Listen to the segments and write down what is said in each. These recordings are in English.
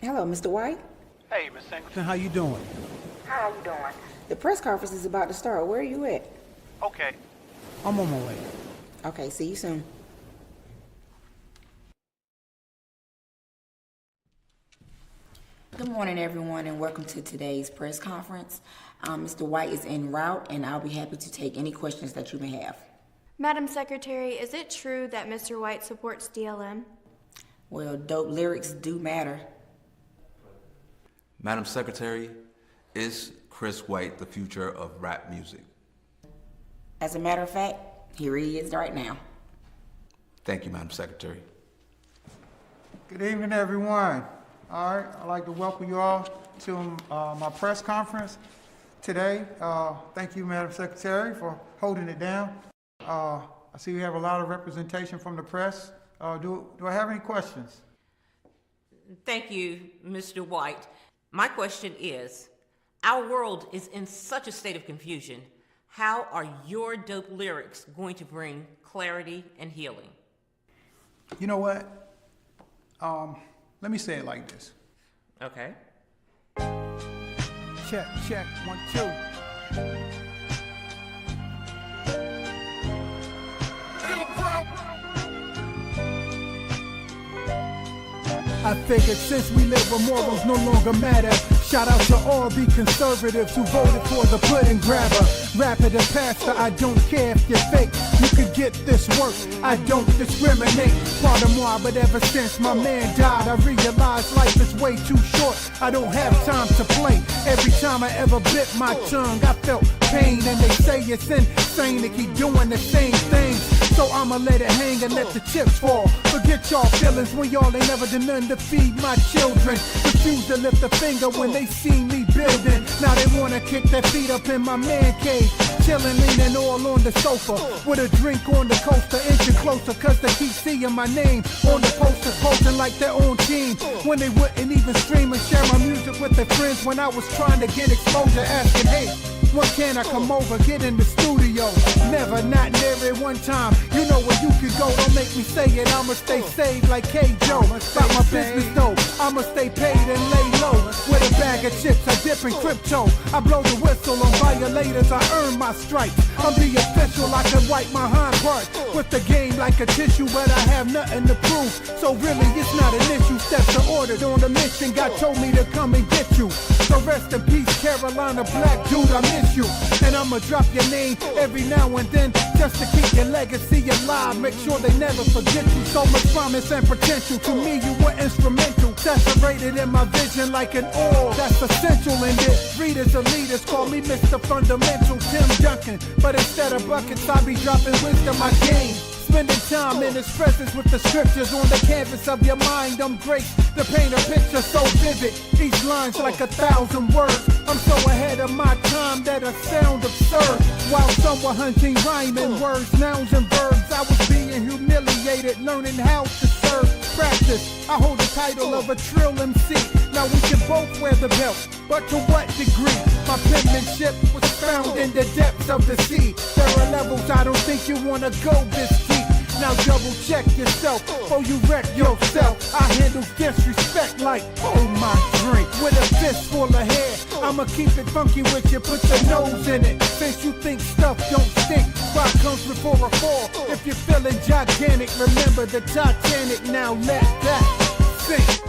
Hello, Mr. White. Hey, Miss Singleton. How you doing? How are you doing? The press conference is about to start. Where are you at? Okay. I'm on my way. Okay, see you soon. Good morning, everyone, and welcome to today's press conference. Mr. White is en route, and I'll be happy to take any questions that you may have. Madam Secretary, is it true that Mr. White supports DLM? Well, dope lyrics do matter. Madam Secretary, is Chris White the future of rap music? As a matter of fact, here he is right now. Thank you, Madam Secretary. Good evening, everyone. All right, I'd like to welcome you all to my press conference today. Thank you, Madam Secretary, for holding it down. I see we have a lot of representation from the press. Do I have any questions? Thank you, Mr. White. My question is, our world is in such a state of confusion. How are your dope lyrics going to bring clarity and healing? You know what? Let me say it like this. Okay. Check, check, 1, 2. I figured since we live where morals no longer matter, shout out to all the conservatives who voted for the pudding grabber. Rapper the pastor, I don't care if you're fake. You could get this work, I don't discriminate. Pardon moi, but ever since my man died, I realized life is way too short. I don't have time to play. Every time I ever bit my tongue, I felt pain. And they say it's insane to keep doing the same thing. So I'ma let it hang and let the chips fall. Forget y'all feelings when y'all ain't never done nothing to feed my children. Refuse to lift a finger when they see me building. Now they wanna kick their feet up in my man cave. Chillin', leaning all on the sofa with a drink on the coaster, inching closer cause they keep seeing my name on the poster, posing like their own team when they wouldn't even stream and share my music with their friends. When I was trying to get exposure, asking, hey, when can I come over, get in the studio? Never, not near it one time. You know where you could go, don't make me say it. I'ma stay saved like K-Joe. About my business though, I'ma stay paid and lay low. With a bag of chips, I dip in crypto. I blow the whistle on violators, I earn my stripes. I'm the official, I can wipe my hind part with the game like a tissue, but I have nothing to prove. So really, it's not an issue. Steps are ordered on the mission, God told me to come and get you. So rest in peace, Carolina Black dude, I miss you. And I'ma drop your name every now and then just to keep your legacy alive. Make sure they never forget you. So much promise and potential. To me, you were instrumental. Saturated in my vision like an oil that's essential in this. Readers and leaders call me Mr. Fundamental Tim Duncan. But instead of buckets, I be dropping wisdom I gain. Spending time in his presence with the scriptures on the canvas of your mind. I'm great to paint a picture so vivid. Each line's like 1,000 words. I'm so ahead of my time that I sound absurd. While some were hunting rhyming words, nouns and verbs, I was being humiliated, learning how to serve. Practice, I hold the title of a trill MC. Now we can both wear the belt, but to what degree? My penmanship was found in the depths of the sea. There are levels I don't think you wanna go this deep. Now double check yourself, or you wreck yourself. I handle disrespect like, oh my drink. With a fist full of hair, I'ma keep it funky with you, put your nose in it. Since you think stuff don't stink, rock comes before a fall. If you're feeling gigantic, remember the Titanic, now let that sink.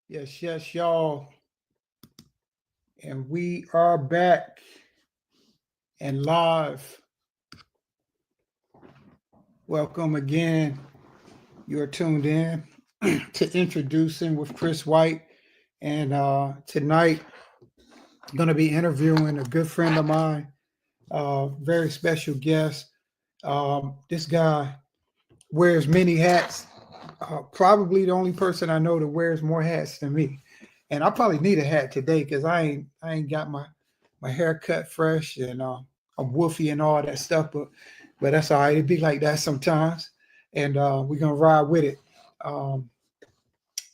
Yes, yes, y'all. And we are back and live. Welcome again. You're tuned in to Introducing with Chris White. And tonight, I'm going to be interviewing a good friend of mine, very special guest. This guy wears many hats. Probably the only person I know that wears more hats than me. And I probably need a hat today because I ain't got my hair cut fresh and I'm woofy and all that stuff, but that's all right. It be like that sometimes. And we're gonna ride with it.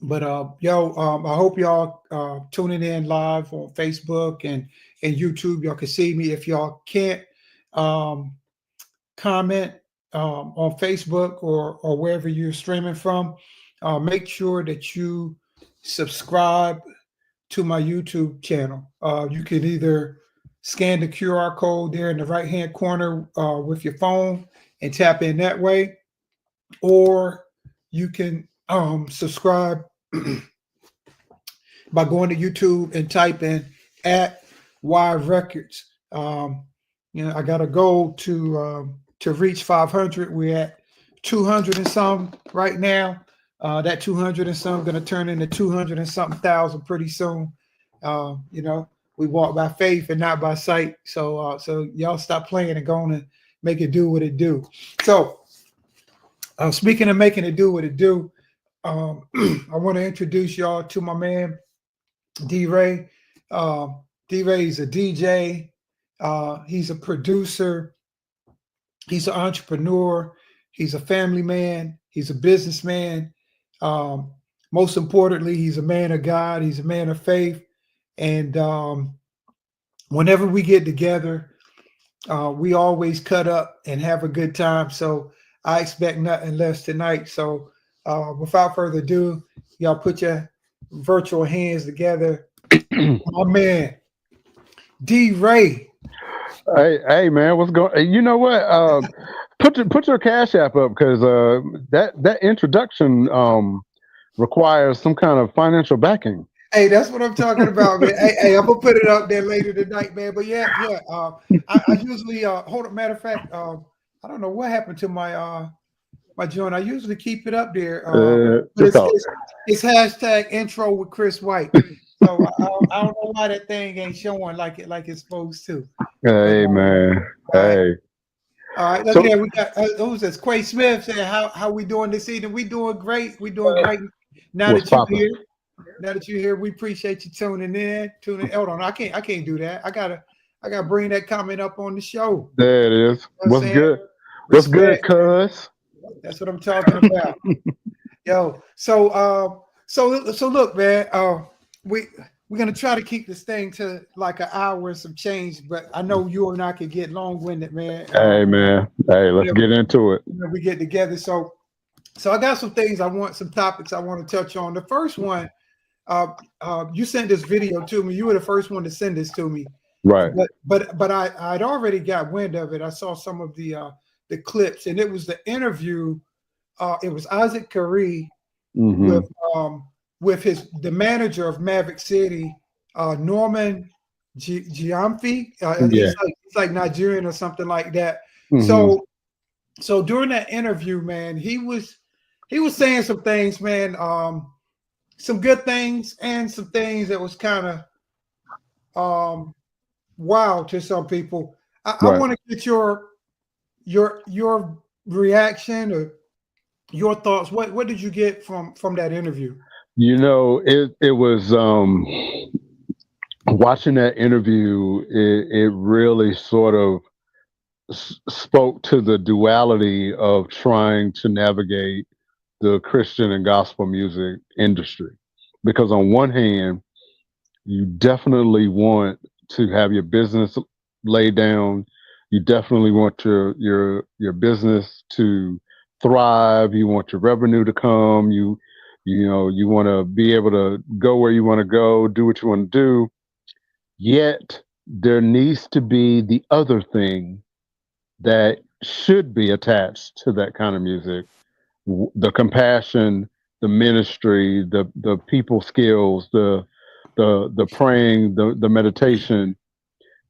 But yo, I hope y'all tuning in live on Facebook and YouTube. Y'all can see me. If y'all can't comment on Facebook or wherever you're streaming from, make sure that you subscribe to my YouTube channel. You can either scan the QR code there in the right hand corner with your phone and tap in that way, or you can subscribe by going to YouTube and type in at Y Records. I got a goal to reach 500. We're at 200 and some right now. That 200 and some going to turn into 200 and something thousand pretty soon. We walk by faith and not by sight. So y'all stop playing and go on and make it do what it do. So speaking of making it do what it do, I want to introduce y'all to my man, D-Ray. D-Ray is a DJ. He's a producer. He's an entrepreneur. He's a family man. He's a businessman. Most importantly, he's a man of God. He's a man of faith. And whenever we get together, we always cut up and have a good time. So I expect nothing less tonight. So without further ado, y'all put your virtual hands together. My man, D-Ray. Hey, man, what's going? You know what? Put your Cash App up, because that introduction requires some kind of financial backing. Hey, that's what I'm talking about, man. Hey, I'm gonna put it up there later tonight, man. But yeah. I usually hold up. Matter of fact, I don't know what happened to my my joint. I usually keep it up there. It's hashtag intro with Chris White. So I don't know why that thing ain't showing like it's supposed to. Hey, man. Hey. All right, look here. We got who's this? Quay Smith saying how we doing this evening? We doing great. We doing great. Now that you're here, we appreciate you tuning in. Hold on, I can't do that. I gotta bring that comment up on the show. There it is. What's good? What's good, cuz? That's what I'm talking about. Yo, so look, man. We're gonna try to keep this thing to like an hour and some change, but I know you and I could get long-winded, man. Hey, man. Hey, let's get into it. We get together. So I got some topics I want to touch on. The first one, you sent this video to me. You were the first one to send this to me. Right. But I'd already got wind of it. I saw some of the clips, and it was the interview. It was Isaac Curry with the manager of Maverick City, Norman Giamfi. It's like Nigerian or something like that. So during that interview, man, he was saying some things, man, some good things and some things that was kind of wow to some people. I want to get your reaction or your thoughts. What did you get from that interview? You know, it was watching that interview. It really sort of spoke to the duality of trying to navigate the Christian and gospel music industry, because on one hand, you definitely want to have your business laid down. You definitely want your business to thrive. You want your revenue to come. You want to be able to go where you want to go, do what you want to do. Yet there needs to be the other thing that should be attached to that kind of music: the compassion, the ministry, the people skills, the praying, the meditation,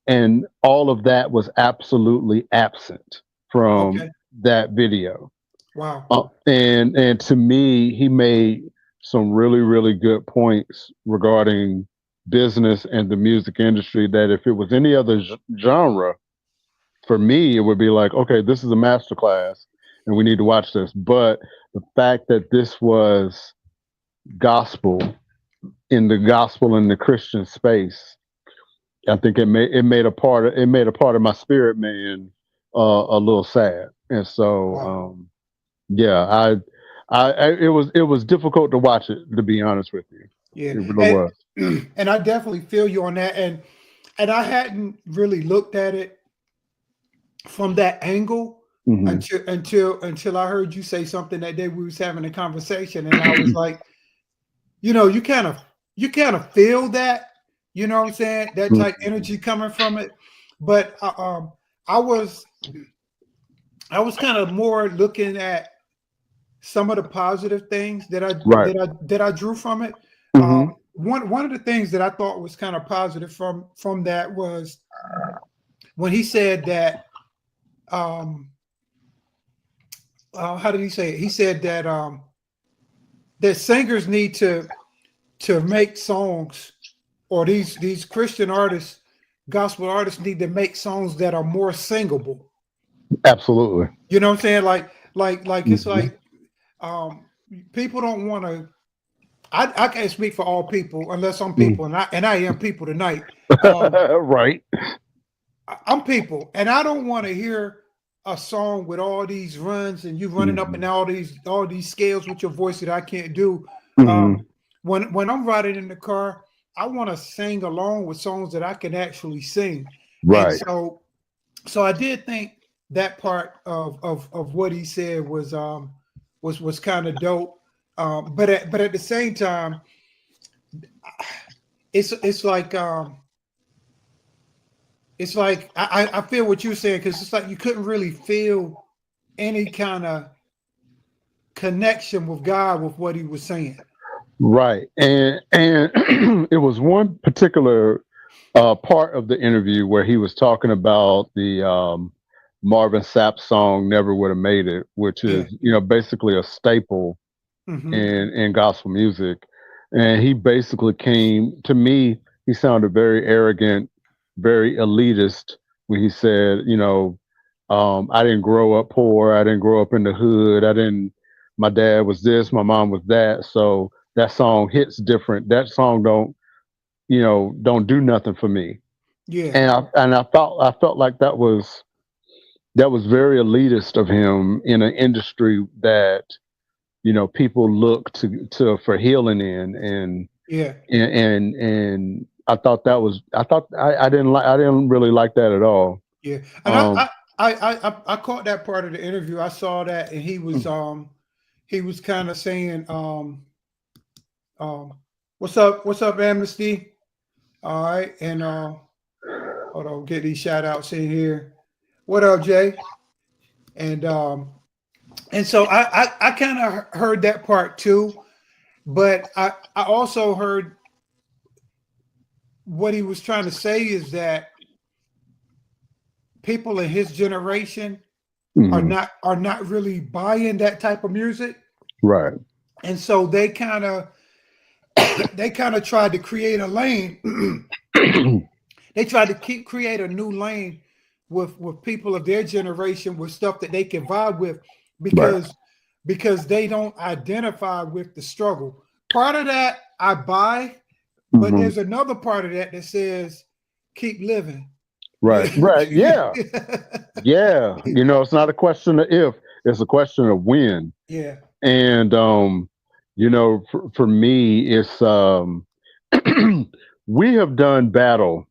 and all of that was absolutely absent from that video. Wow. And to me, he made some really, really good points regarding business and the music industry, that if it was any other genre, for me, it would be like, okay, this is a masterclass and we need to watch this. But the fact that this was gospel in the Christian space, I think it made a part of my spirit, man, a little sad. And so, It was difficult to watch it, to be honest with you. Yeah, It really was. and I definitely feel you on that. And I hadn't really looked at it from that angle Mhm. until I heard you say something that day we was having a conversation, and I was like, you know, you kind of feel that, you know what I'm saying, that type energy coming from it. But I was kind of more looking at some of the positive things Right. that I drew from it. Mhm. One of the things that I thought was kind of positive from that was when he said that how did he say it? He said that that singers need to make songs, or these Christian artists, gospel artists need to make songs that are more singable. Absolutely. You know what I'm saying? Like it's Mhm. like people don't want to. I can't speak for all people unless I'm people, and I am people tonight. Right. I'm people, and I don't want to hear a song with all these runs and you running up and all these scales with your voice that I can't do. Mhm. When I'm riding in the car, I want to sing along with songs that I can actually sing. And Right. so I did think that part of what he said was kind of dope. But at the same time, it's like I feel what you're saying, because it's like you couldn't really feel any kind of connection with God with what he was saying. Right. And it was one particular part of the interview where he was talking about the Marvin Sapp song "Never Would Have Made It," which Yeah. is basically a staple Hmm. in gospel music. And he basically came to me. He sounded very arrogant, very elitist when he said, I didn't grow up poor. I didn't grow up in the hood. I didn't. My dad was this. My mom was that. So that song hits different. That song don't do nothing for me. Yeah. And I felt like that was very elitist of him in an industry that people look to for healing in. Yeah. And I didn't really like that at all. Yeah. And Um, I caught that part of the interview. I saw that, and he was kind of saying what's up, Amnesty? All right. And hold on, get these shout outs in here. What up, Jay? And so I kind of heard that part too, but I also heard what he was trying to say is that people in his generation mhm. are not really buying that type of music, Right. and so they kind of tried to create a lane. They tried to create a new lane with people of their generation with stuff that they can vibe with, Right. because they don't identify with the struggle. Part of that I buy, but Mhm. there's another part of that says keep living. Right. Right. Yeah. Yeah. It's not a question of if, it's a question of when. Yeah. And for me, it's we have done battle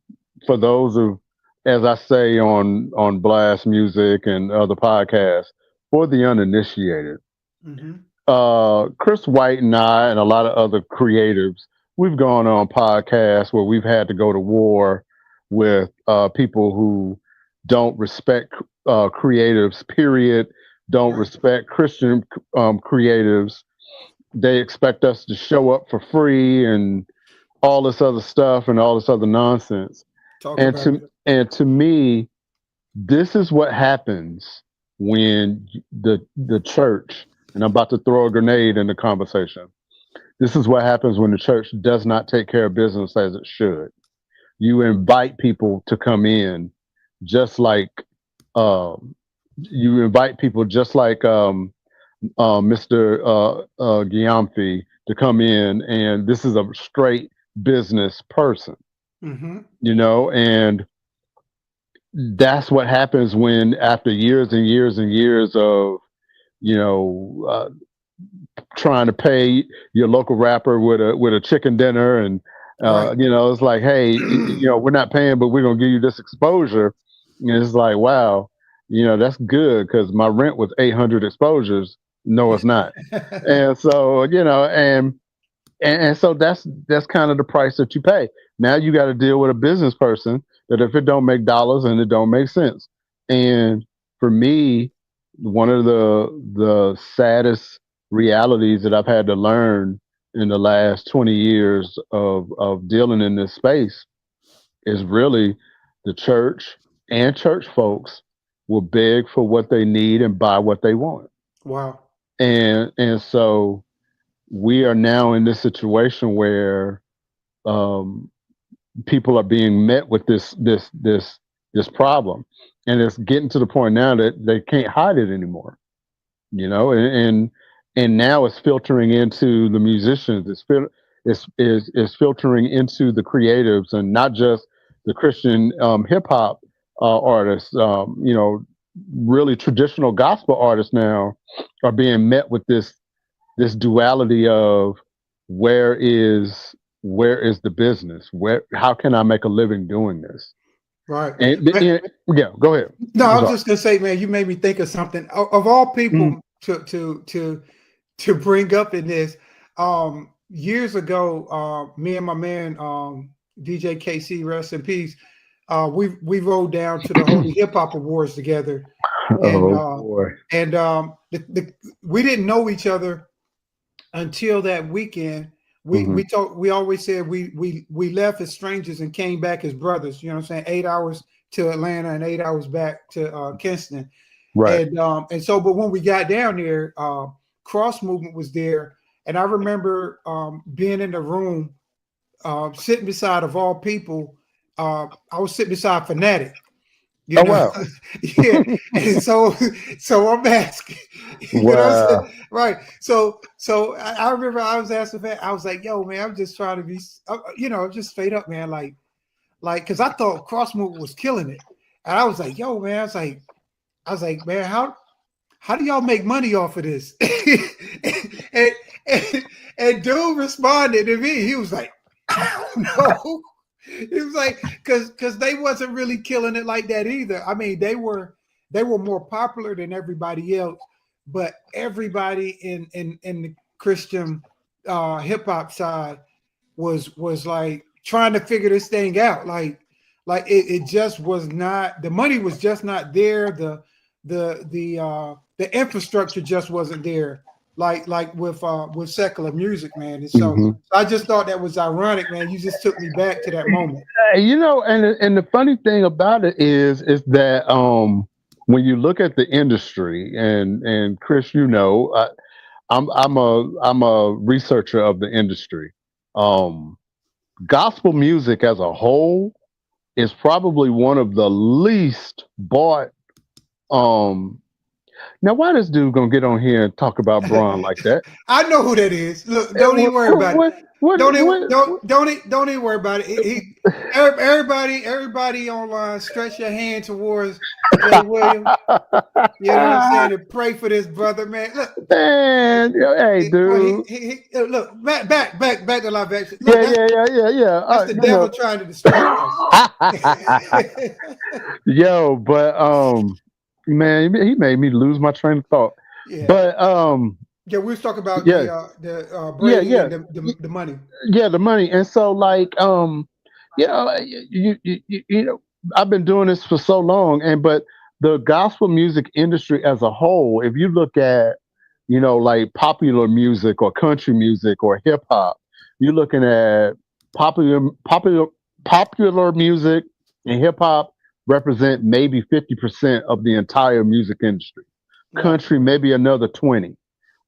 for those of, as I say on Blast Music and other podcasts, for the uninitiated. Mm-hmm. Chris White and I and a lot of other creatives, we've gone on podcasts where we've had to go to war with people who don't respect creatives, period, don't Right. respect Christian creatives. They expect us to show up for free and all this other stuff and all this other nonsense. Talk And about it. to me, this is what happens when the church, and I'm about to throw a grenade in the conversation. This is what happens when the church does not take care of business as it should. You invite people to come in, just like you invite people just like Mr. Gyamfi to come in, and this is a straight business person, Mm-hmm. and that's what happens when, after years and years and years of trying to pay your local rapper with a chicken dinner, and Right. it's like, hey, we're not paying, but we're gonna give you this exposure. And it's like, wow, that's good because my rent was 800 exposures. No, it's not. And so and so that's kind of the price that you pay. Now you got to deal with a business person that if it don't make dollars and it don't make sense. And for me, one of the saddest realities that I've had to learn in the last 20 years of dealing in this space is really the church and church folks will beg for what they need and buy what they want. Wow. And so we are now in this situation where people are being met with this problem, and it's getting to the point now that they can't hide it anymore. And now it's filtering into the musicians. It's filtering into the creatives, and not just the Christian hip hop artists. Really traditional gospel artists now are being met with this duality of where is the business? How can I make a living doing this? Right. And yeah, go ahead. No, I was just gonna say, man, you made me think of something. Of all people to bring up in this, years ago, me and my man DJ KC, rest in peace. We rode down to the Holy Hip Hop Awards together, and we didn't know each other until that weekend. We always said we left as strangers and came back as brothers. You know what I'm saying? 8 hours to Atlanta and 8 hours back to Kinston. Right. And so, but when we got down there, Cross Movement was there, and I remember being in the room, sitting beside, of all people, I was sitting beside Fanatic. You know? Wow. Yeah. And so I'm asking, Wow. right. So I remember I was asking, I was like, yo, man, I'm just trying to be, just straight up, man. Like, cause I thought Cross Movement was killing it. And I was like, yo, man, I was like, man, how do y'all make money off of this? and dude responded to me. He was like, I don't know. He was like, because they wasn't really killing it like that either. I mean, they were more popular than everybody else, but everybody in the Christian hip hop side was like trying to figure this thing out. Like it just was not, the money was just not there. The infrastructure just wasn't there. Like with secular music, man. And so I just thought that was ironic, man. You just took me back to that moment. And the funny thing about it is that when you look at the industry, and Chris, I'm a researcher of the industry. Gospel music as a whole is probably one of the least bought. Now, why this dude gonna get on here and talk about Braun like that? I know who that is. Look, don't even worry about it. Don't even worry about it. Everybody online, stretch your hand towards Jay Williams. You know what I'm saying? And pray for this brother, man. Look, man, hey, dude. Look, back to live action. Look, yeah. That's the devil trying to distract us. Yo, but man, he made me lose my train of thought. Yeah. But we was talking about the money. Yeah, the money. And so like I've been doing this for so long, but the gospel music industry as a whole, if you look at like popular music or country music or hip hop, you're looking at popular music and hip hop represent maybe 50% of the entire music industry. Country, maybe another 20.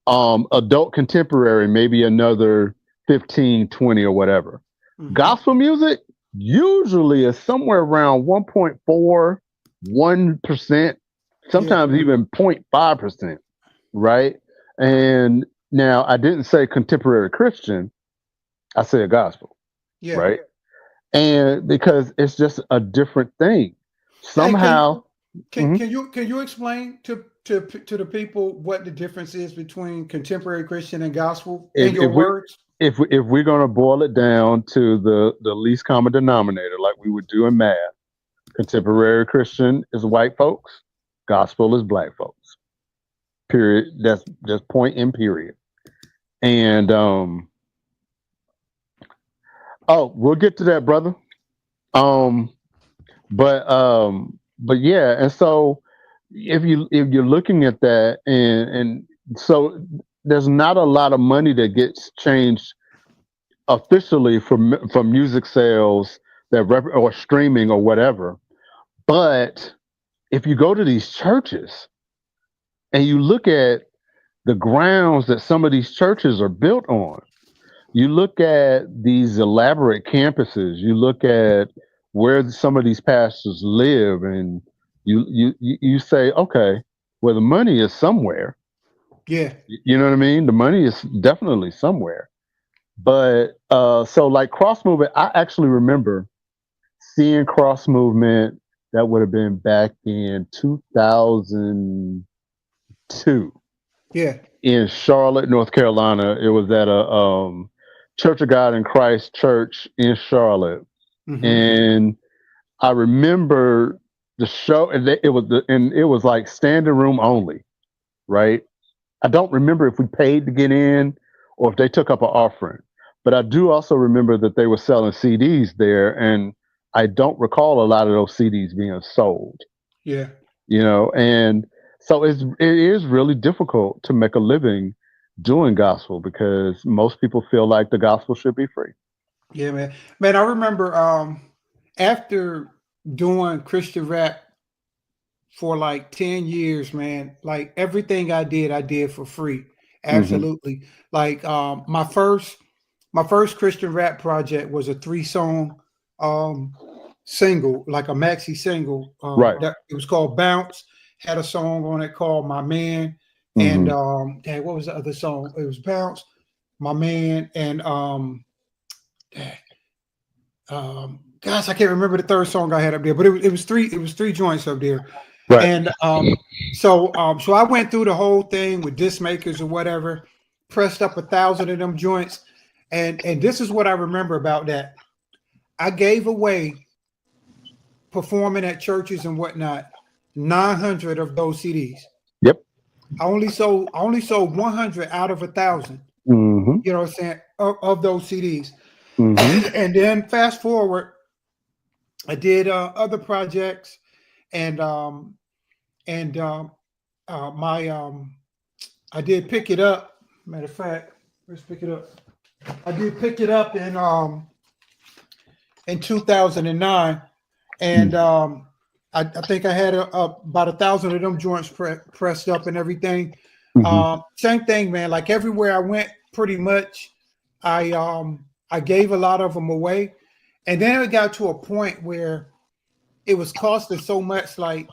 Adult contemporary, maybe another 15, 20 or whatever. Gospel music usually is somewhere around 1.4, 1%, sometimes even 0.5%, right? And now I didn't say contemporary Christian, I said gospel, right? And because it's just a different thing. Somehow, Can Mhm. can you explain to the people what the difference is between contemporary Christian and gospel in If your if we words? if we're gonna boil it down to the least common denominator, like we would do in math, contemporary Christian is white folks, gospel is black folks. Period. That's just point in period. And oh, we'll get to that, brother. Um, but yeah, and so if you're looking at that, and so there's not a lot of money that gets changed officially from music sales or streaming or whatever. But if you go to these churches and you look at the grounds that some of these churches are built on, you look at these elaborate campuses, you look at where some of these pastors live, and you say, okay, well, the money is somewhere. Yeah, You know what I mean? The money is definitely somewhere. But so like cross movement, I actually remember seeing cross movement. That would have been back in 2002 yeah. in Charlotte, North Carolina. It was at a Church of God in Christ church in Charlotte, Hmm. and I remember the show, and it was like standing room only, right? I don't remember if we paid to get in or if they took up an offering, but I do also remember that they were selling CDs there, and I don't recall a lot of those CDs being sold. Yeah. And so it is really difficult to make a living doing gospel because most people feel like the gospel should be free. Yeah, man. Man, I remember after doing Christian rap for like 10 years, man, like everything I did for free. Hmm. Absolutely. Like my first Christian rap project was a 3-song um single, like a maxi single. Right. That it was called Bounce, had a song on it called My Man. And Hmm. dang, what was the other song? It was Bounce, My Man, and dang, gosh, I can't remember the third song I had up there, but it was three joints up there. Right. And so I went through the whole thing with disc makers or whatever, pressed up 1,000 of them joints, and this is what I remember about that. I gave away, performing at churches and whatnot, 900 of those CDs. Yep. I only sold 100 out of 1,000. Hmm. You know what I'm saying, of those CDs. Hmm. And then fast forward, I did other projects, and I did Pick It Up. Matter of fact, let's pick it up. I did Pick It Up in 2009, and I think I had about 1,000 of them joints pressed up and everything. Hmm. Same thing, man. Like everywhere I went, pretty much, I gave a lot of them away, and then it got to a point where it was costing so much. Like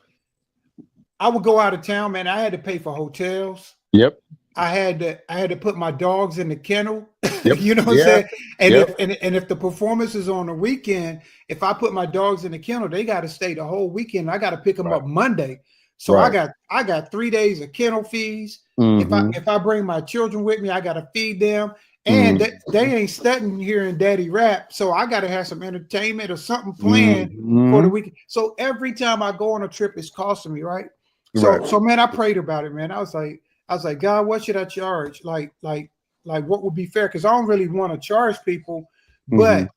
I would go out of town, man. I had to pay for hotels. Yep. I had to put my dogs in the kennel. Yep. You know what Yeah. I'm saying? And Yep. if the performance is on the weekend, if I put my dogs in the kennel, they got to stay the whole weekend. I got to pick them Right. up Monday. So Right. I got 3 days of kennel fees. Hmm. If I bring my children with me, I got to feed them. And they ain't studying here in Daddy Rap, so I got to have some entertainment or something planned for the weekend. So every time I go on a trip, it's costing me, right? Right. So man, I prayed about it, man. I was like, God, what should I charge? Like what would be fair? Because I don't really want to charge people, but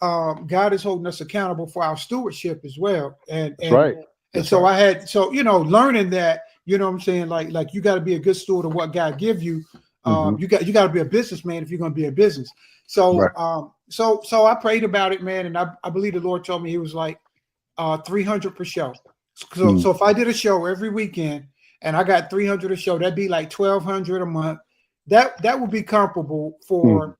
God is holding us accountable for our stewardship as well. And Right. and That's so right. I had, so learning that, you know what I'm saying, like you got to be a good steward of what God give you. You got to be a businessman if you're going to be in business. So Right. so I prayed about it, man, and I believe the Lord told me He was like 300 per show. So if I did a show every weekend and I got 300 a show, that'd be like 1,200 a month. That would be comparable for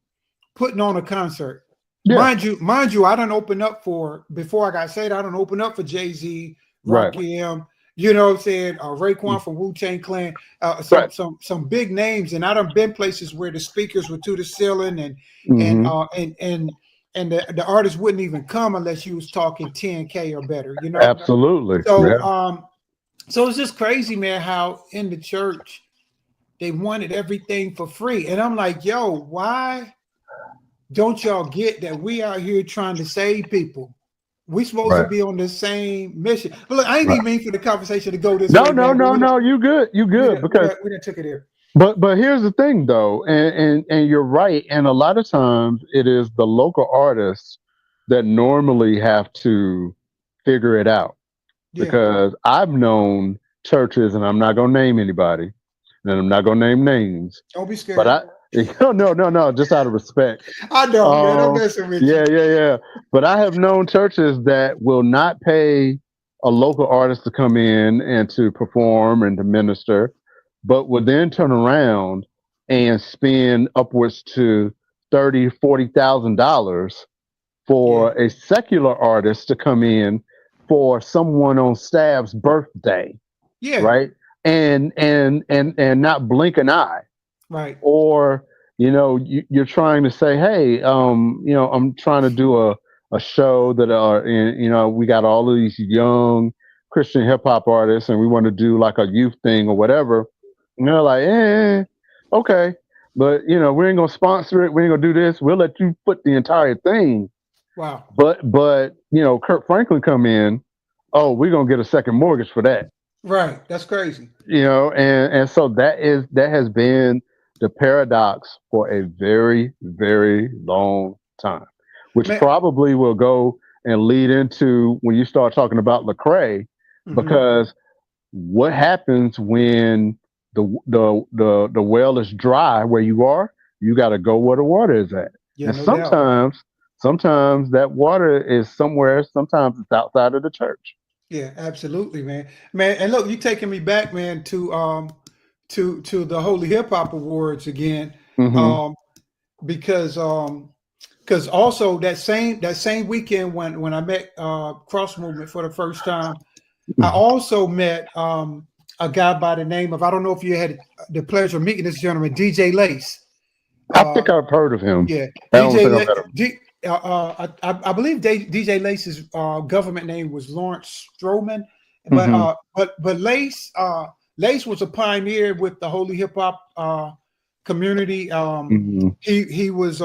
putting on a concert. Yeah. Mind you, I don't open up for, before I got saved, I don't open up for Jay-Z, Right. Rakim, you know what I'm saying, Raekwon from Wu-Tang Clan, Right. some big names, and I done been places where the speakers were to the ceiling, and the artist wouldn't even come unless you was talking 10K or better, you know. Absolutely. So Yeah. So it's just crazy, man, how in the church they wanted everything for free. And I'm like, yo, why don't y'all get that we out here trying to save people? We supposed to Right. be on the same mission. But look, I ain't Right. even mean for the conversation to go this No, way, no, man. no, no. You good. You good. Because We done took it here. but here's the thing though, and you're right. And a lot of times it is the local artists that normally have to figure it out. Yeah. Because I've known churches, and I'm not gonna name anybody, and I'm not gonna name names, Don't be scared. but no, just out of respect. I know, man. I'm Um, messing with yeah, you. yeah. But I have known churches that will not pay a local artist to come in and to perform and to minister, but will then turn around and spend upwards to $30,000, $40,000 for a secular artist to come in for someone on staff's birthday, Yeah. right? And not blink an eye. Right. Or you're trying to say, hey, I'm trying to do a show that we got all of these young Christian hip hop artists, and we want to do like a youth thing or whatever. And they're like, okay, but we ain't gonna sponsor it. We ain't gonna do this. We'll let you put the entire thing. Wow. But Kurt Franklin come in. Oh, we're gonna get a second mortgage for that. Right. That's crazy. And so that has been the paradox for a very, very long time, which Man. probably will go and lead into when you start talking about Lecrae, Mhm. because what happens when the well is dry where you are? You got to go where the water is at. Yeah, And no doubt. sometimes that water is somewhere. Sometimes it's outside of the church. Yeah, absolutely, man. Man, and look, you taking me back, man, to the Holy Hip Hop Awards again. Mhm. Because also that same weekend when I met Cross Movement for the first time, I also met a guy by the name of, I don't know if you had the pleasure of meeting this gentleman, DJ Lace. I think I've heard of him. Yeah, I don't think I've DJ. met him. I believe DJ Lace's government name was Lawrence Stroman, but Mhm. Lace was a pioneer with the Holy Hip Hop community. Mhm. He was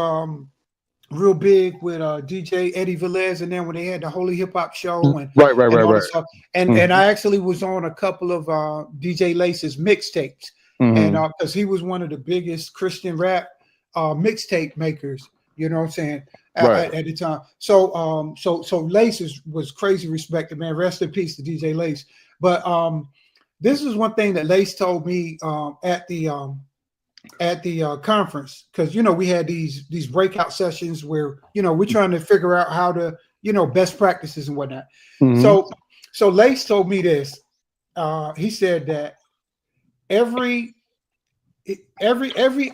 real big with DJ Eddie Velez, and then when they had the Holy Hip Hop show and Right. all this stuff, and Mhm. I actually was on a couple of DJ Lace's mixtapes, and Mhm. because he was one of the biggest Christian rap mixtape makers, you know what I'm saying, Right. at the time. So Lace was crazy respected, man. Rest in peace to DJ Lace. But this is one thing that Lace told me at the conference, because we had these breakout sessions where we're trying to figure out how to best practices and whatnot. Mhm. So Lace told me this. He said that every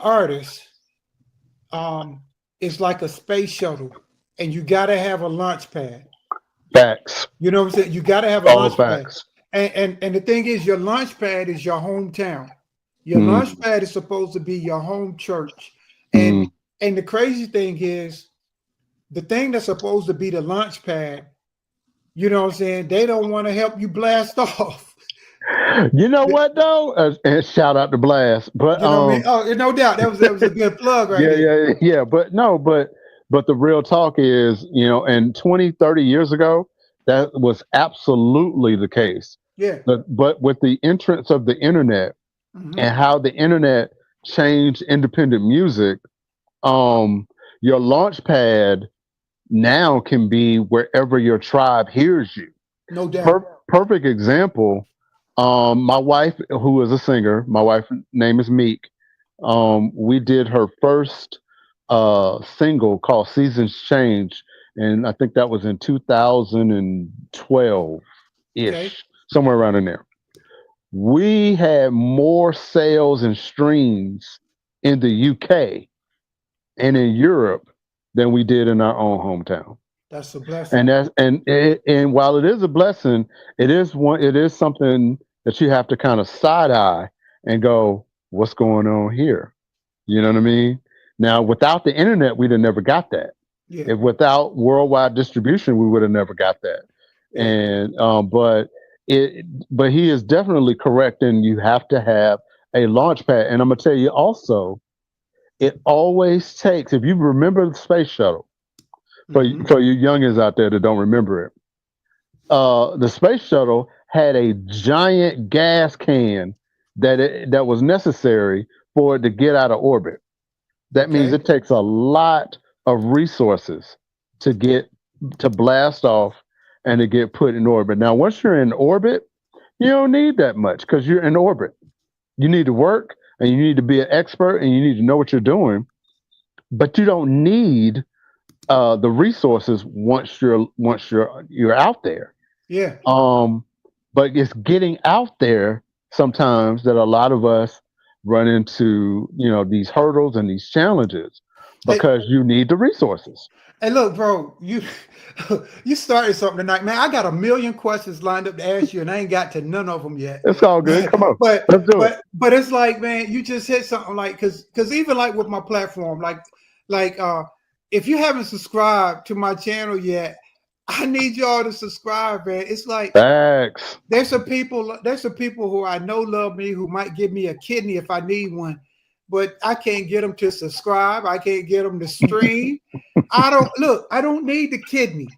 artist is like a space shuttle, and you got to have a launch pad. Facts. You know what I'm saying? You got to have a All launch pad. facts. And the thing is, your launch pad is your hometown. Your launch pad is supposed to be your home church. And the crazy thing is, the thing that's supposed to be the launch pad, you know what I'm saying, they don't want to help you blast off. You know what though? And shout out to Blast. But You know what I mean? Oh, no doubt. That was a good plug right there. yeah. But the real talk is, and 20, 30 years ago, that was absolutely the case. Yeah. But with the entrance of the internet Mhm. and how the internet changed independent music, your launch pad now can be wherever your tribe hears you. No doubt. Perfect example. My wife, who is a singer, my wife's name is Meek. We did her first single called Seasons Change, and I think that was in 2012-ish, Okay. somewhere around in there. We had more sales and streams in the UK and in Europe than we did in our own hometown. That's a blessing. And while it is a blessing, it is something that you have to kind of side eye and go, what's going on here? You know what I mean? Now, without the internet, we'd have never got that. Yeah. If without worldwide distribution, we would have never got that. Yeah. And but but he is definitely correct, and you have to have a launch pad. And I'm gonna tell you also, it always takes. If you remember the space shuttle, for you youngins out there that don't remember it, the space shuttle had a giant gas can that was necessary for it to get out of orbit. That means it takes a lot of resources to blast off and to get put in orbit. Now, once you're in orbit, you don't need that much because you're in orbit. You need to work and you need to be an expert and you need to know what you're doing, but you don't need the resources once you're out there. Yeah. But it's getting out there sometimes that a lot of us run into, these hurdles and these challenges because you need the resources. Hey, look, bro, you started something tonight, man. I got a million questions lined up to ask you, and I ain't got to none of them yet. It's all good. Come on, let's do it. But it's like, man, you just hit something like, because even like with my platform, like if you haven't subscribed to my channel yet, I need y'all to subscribe, man. It's like facts. There's some people who I know love me who might give me a kidney if I need one, but I can't get them to subscribe. I can't get them to stream. I don't need the kidney.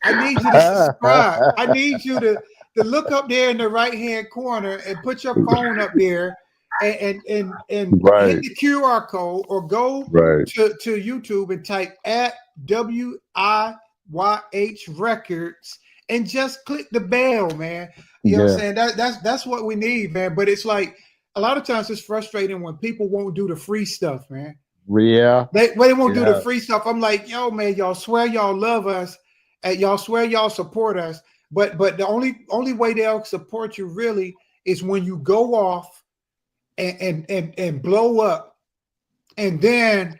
I need you to subscribe. I need you to look up there in the right-hand corner and put your phone up there and hit the QR code or go to YouTube and type at WIYH Records and just click the bell, man. You know what I'm saying? That's what we need, man. But it's like a lot of times it's frustrating when people won't do the free stuff, man. Yeah. They won't do the free stuff. I'm like, yo, man, y'all swear y'all love us and y'all swear y'all support us. But the only way they'll support you really is when you go off and blow up, and then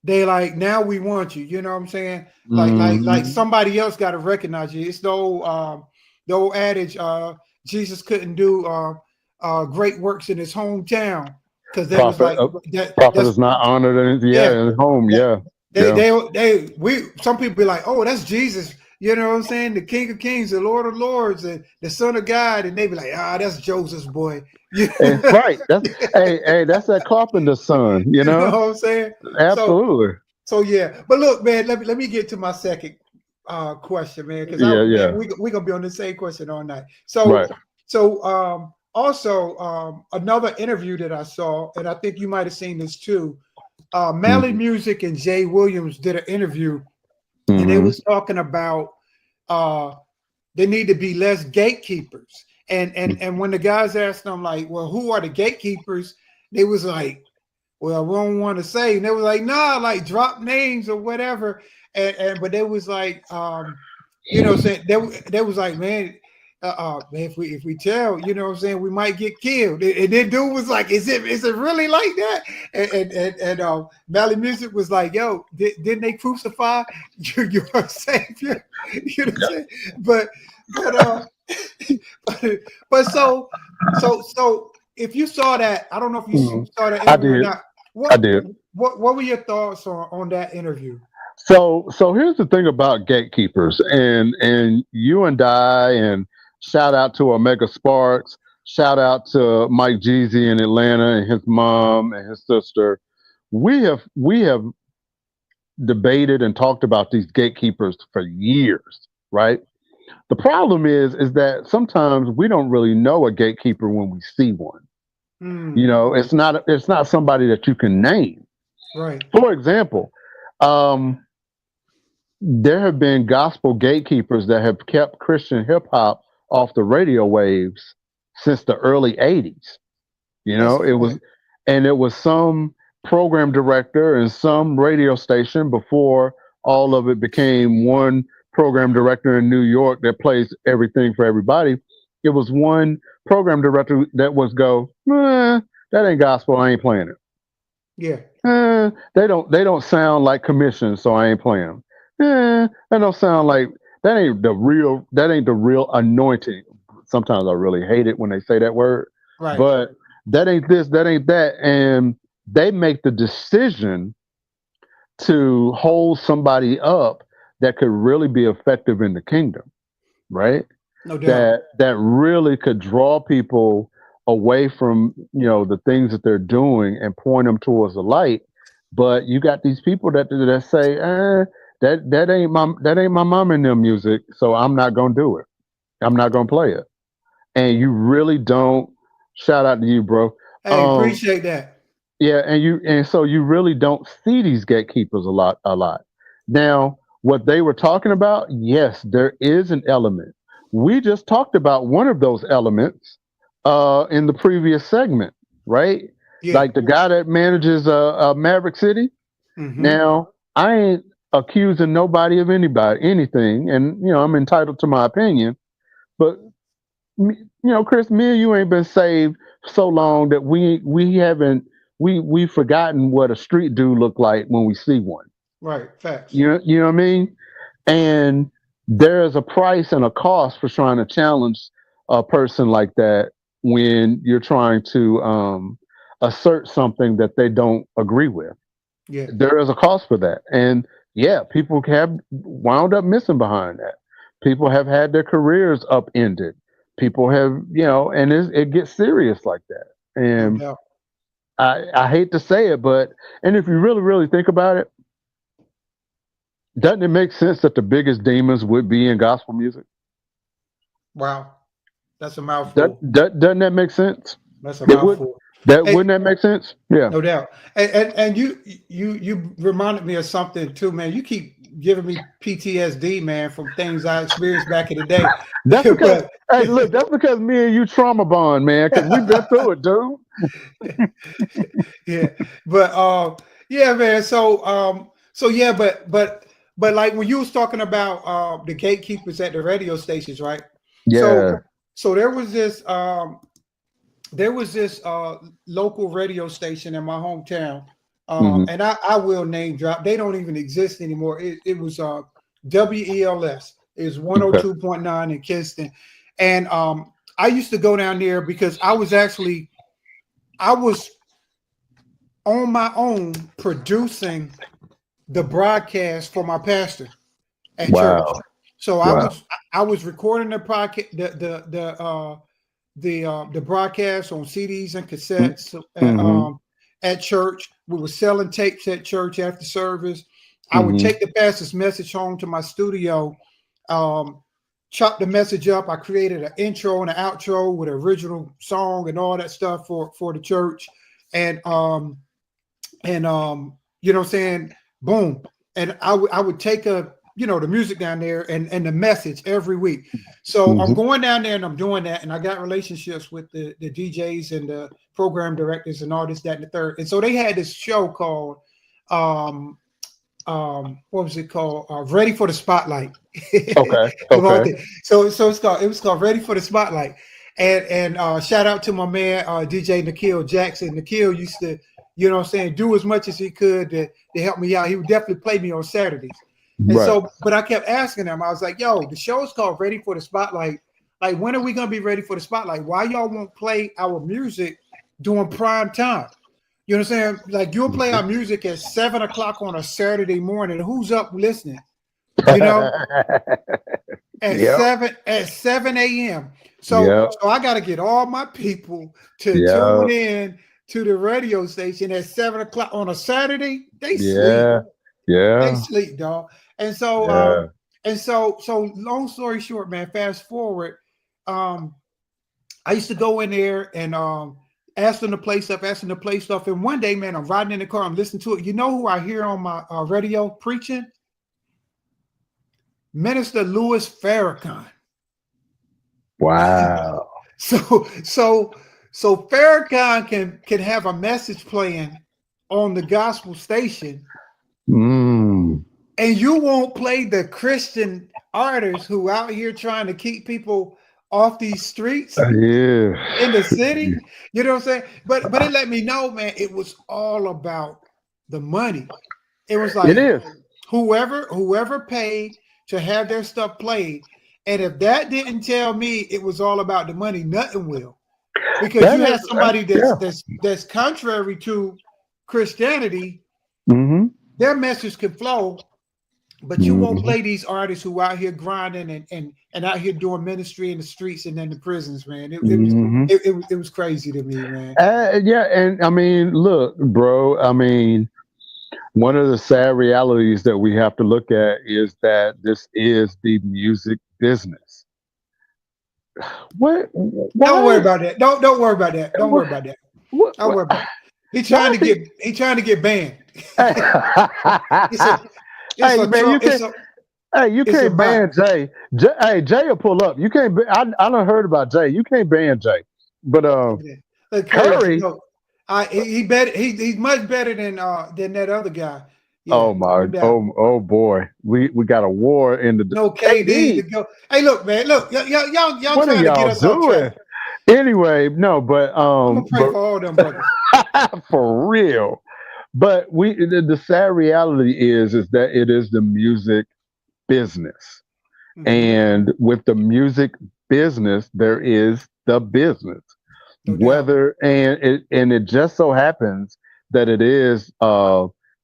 they like, now we want you. You know what I'm saying? Like somebody else got to recognize you. It's the old adage, Jesus couldn't do great works in his hometown because they was like prophet is not honored in his home. Some people be like, oh, that's Jesus. You know what I'm saying? The King of Kings, the Lord of Lords, and the Son of God, and they be like, that's Joseph's boy. Right. That's that's that carpenter's son. You know what I'm saying? Absolutely. So yeah, but look, man, let me get to my second question, man, because we're gonna be on the same question all night. Also, another interview that I saw, and I think you might have seen this too. Mally Music and Jay Williams did an interview, and they was talking about there need to be less gatekeepers. And when the guys asked them, like, well, who are the gatekeepers? They was like, well, we don't want to say. And they was like, nah, like drop names or whatever. But they was like, saying they was like, man, if we tell, you know what I'm saying, we might get killed. And then dude was like, is it really like that? And Mally Music was like, yo, didn't they crucify your savior? You know what I'm saying? But so if you saw that, I don't know if you saw that interview or not. I did. What were your thoughts on that interview? So here's the thing about gatekeepers, and you and I, and shout out to Omega Sparks, shout out to Mike Jeezy in Atlanta and his mom and his sister. We have debated and talked about these gatekeepers for years, right? The problem is that sometimes we don't really know a gatekeeper when we see one. You know, it's not somebody that you can name. Right. For example, there have been gospel gatekeepers that have kept Christian hip hop off the radio waves since the early 80s. You know, it was some program director and some radio station before all of it became one program director in New York that plays everything for everybody. It was one program director that was that ain't gospel, I ain't playing it. Yeah. They don't sound like commission, so I ain't playing them. That don't sound like that ain't the real anointing. Sometimes I really hate it when they say that word. Right. But that ain't this, that ain't that. And they make the decision to hold somebody up that could really be effective in the kingdom. Right. No doubt. that really could draw people away from the things that they're doing and point them towards the light. But you got these people that say, that ain't my mom and them music, so I'm not gonna do it. I'm not gonna play it. And you really don't. Shout out to you, bro. Hey, appreciate that. Yeah, and so you really don't see these gatekeepers a lot. Now, what they were talking about, yes, there is an element. We just talked about one of those elements in the previous segment, right? Yeah. Like the guy that manages Maverick City. Mm-hmm. Now, I ain't accusing nobody of anything, and I'm entitled to my opinion. But Chris, me and you ain't been saved so long that we've forgotten what a street dude look like when we see one. Right. Facts. You know what I mean? And there is a price and a cost for trying to challenge a person like that when you're trying to assert something that they don't agree with. Yeah. There is a cost for that. And yeah, people have wound up missing behind that. People have had their careers upended. People have, and it gets serious like that. And No doubt. I hate to say it, and if you really, really think about it, doesn't it make sense that the biggest demons would be in gospel music? Wow. That's a mouthful. Doesn't that make sense? That's a mouthful. Wouldn't that make sense? Yeah. No doubt. And you reminded me of something too, man. You keep giving me PTSD, man, from things I experienced back in the day. That's because hey, look, that's because me and you trauma bond, man, because we've been through it, dude. Yeah. But yeah, man. So yeah, but like when you was talking about the gatekeepers at the radio stations, right? Yeah. So there was this local radio station in my hometown, and I will name drop. They don't even exist anymore. It was WELS. It was 102.9 in Kinston, and I used to go down there because I was on my own producing the broadcast for my pastor at church. So I was recording the podcast, the broadcast on CDs and cassettes at church. We were selling tapes at church after service. I would take the pastor's message home to my studio, chop the message up. I created an intro and an outro with an original song and all that stuff for the church. And you know what I'm saying? Boom. And I would take the music down there and the message every week. So I'm going down there and I'm doing that. And I got relationships with the DJs and the program directors and all this, that, and the third. And so they had this show called, what was it called? Ready for the Spotlight. Okay. So it was called Ready for the Spotlight. And shout out to my man, DJ Nikhil Jackson. Nikhil used to, do as much as he could to help me out. He would definitely play me on Saturdays. And so, but I kept asking him, I was like, yo, the show's called Ready for the Spotlight. Like, when are we going to be ready for the spotlight? Why y'all won't play our music during prime time? You know what I'm saying? Like, you'll play our music at 7 o'clock on a Saturday morning. Who's up listening? At 7 a.m. So I got to get all my people to tune in to the radio station at 7 o'clock on a Saturday. They sleep. They sleep, dog. And so, so long story short, man, fast forward. I used to go in there and ask them to play stuff. And one day, man, I'm riding in the car, I'm listening to it. You know who I hear on my radio preaching? Minister Louis Farrakhan. Wow. So Farrakhan can have a message playing on the gospel station. And you won't play the Christian artists who out here trying to keep people off these streets in the city. You know what I'm saying? But it let me know, man, it was all about the money. It was like whoever paid to have their stuff played. And if that didn't tell me it was all about the money, nothing will. Because you have somebody that's contrary to Christianity, their message can flow but you won't play these artists who out here grinding and out here doing ministry in the streets and in the prisons, man. It was crazy to me, man. Yeah, and I mean, look, bro. I mean, one of the sad realities that we have to look at is that this is the music business. What? Don't worry about that. Don't worry about that. Don't worry about that. Don't worry about it. He's trying to get banned. You can't ban Jay. Jay will pull up. You can't. I done heard about Jay. You can't ban Jay. But Look, Curry, he's much better than that other guy. Yeah, oh my, oh boy, we got a war in the. No KD to go. Hey, look, man, look, y'all what trying are y'all to get us off doing? track. Anyway, no, but I'm gonna pray for all them brothers. for real. But the sad reality is that it is the music business. Mhm. And with the music business, there is the business. No doubt. Whether and it just so happens that it is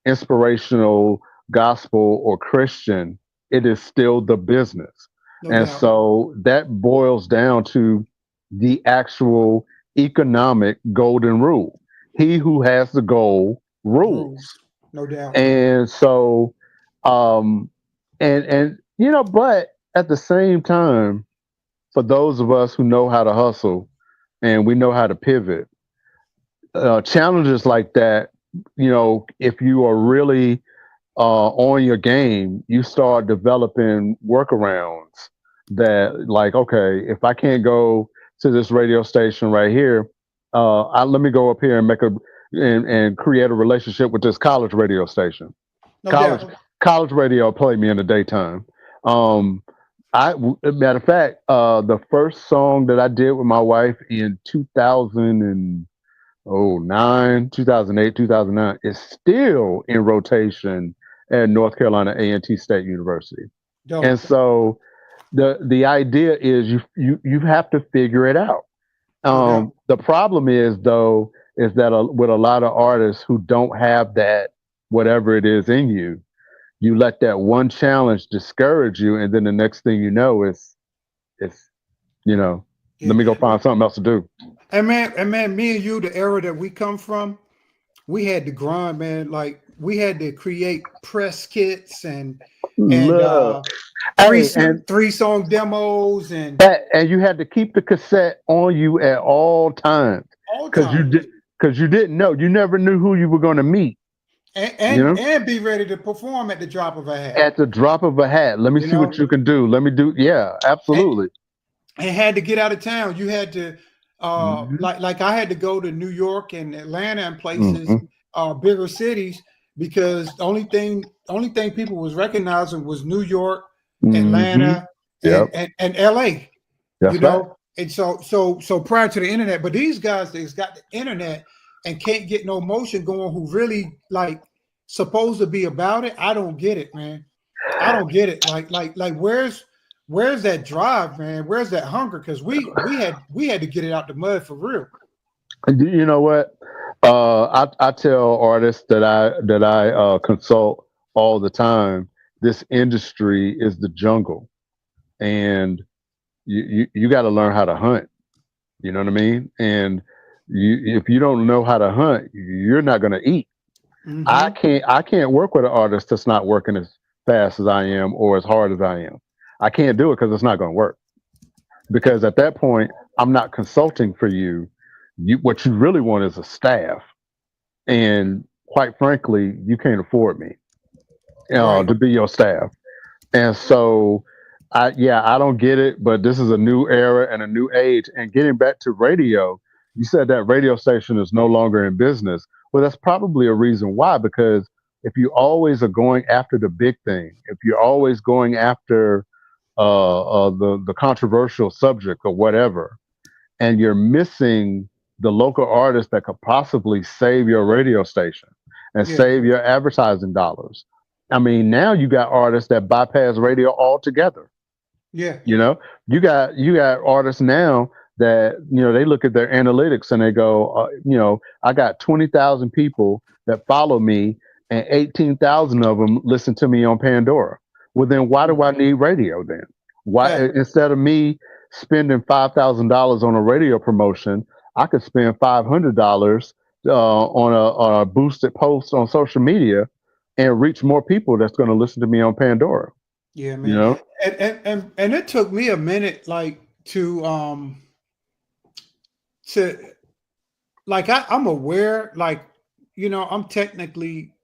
inspirational, gospel, or Christian, it is still the business. No And doubt. so that boils down to the actual economic golden rule. He who has the goal rules. No doubt. And so and you know, but at the same time, for those of us who know how to hustle and we know how to pivot, challenges like that, you know, if you are really on your game, you start developing workarounds that, like, okay, if I can't go to this radio station right here, let me go up here and and create a relationship with this college radio station. No doubt. College radio played me in the daytime. Matter of fact, the first song that I did with my wife in 2008, 2009 is still in rotation at North Carolina A&T State University. Dope. And so the idea is you have to figure it out. The problem is though, is that with a lot of artists who don't have that, whatever it is in you, you let that one challenge discourage you, and then the next thing you know is, you know, let me go find something else to do. And man, me and you, the era that we come from, we had to grind, man. Like we had to create press kits and three song demos and you had to keep the cassette on you at all times because you didn't know, you never knew who you were going to meet. And be ready to perform at the drop of a hat. At the drop of a hat. Let me see what you can do. Let me do. Yeah, absolutely. And had to get out of town. You had to, like I had to go to New York and Atlanta and places, bigger cities, because the only thing people was recognizing was New York, Atlanta, and LA. That's you know, right. and so prior to the internet, but these guys that's got the internet and can't get no motion going, who really like supposed to be about it. I don't get it, man. I don't get it. Like where's that drive, man? Where's that hunger? Because we had to get it out the mud for real. You know what? I tell artists that I consult all the time, this industry is the jungle, and you got to learn how to hunt. You know what I mean? And if you don't know how to hunt, you're not going to eat. I can't work with an artist that's not working as fast as I am or as hard as I am. I can't do it because it's not going to work. Because at that point, I'm not consulting for you. What you really want is a staff, and quite frankly, you can't afford me to be your staff. And so, I don't get it. But this is a new era and a new age. And getting back to radio, you said that radio station is no longer in business. Well, that's probably a reason why, because if you always are going after the big thing, if you're always going after the controversial subject or whatever, and you're missing the local artist that could possibly save your radio station and save your advertising dollars. I mean, now you got artists that bypass radio altogether. Yeah. You know, you got artists now that, you know, they look at their analytics and they go, you know, I got 20,000 people that follow me and 18,000 of them listen to me on Pandora. Well, then why do I need radio then? Why Yeah. instead of me spending $5,000 on a radio promotion, I could spend $500 on a boosted post on social media and reach more people that's going to listen to me on Pandora. Yeah, You man. know? And it took me a minute, like to like I'm aware, like I'm technically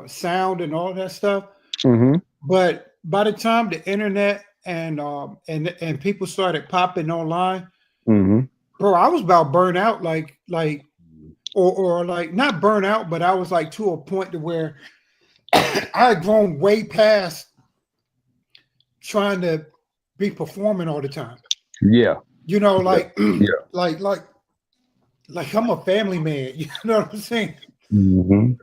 sound and all that stuff, hmm but by the time the internet and people started popping online, hmm bro, I was about burnt out, or like not burnt out, but I was like to a point to where I had grown way past trying to be performing all the time. Yeah. Like Yeah. like I'm a family man. You know what I'm saying? hmm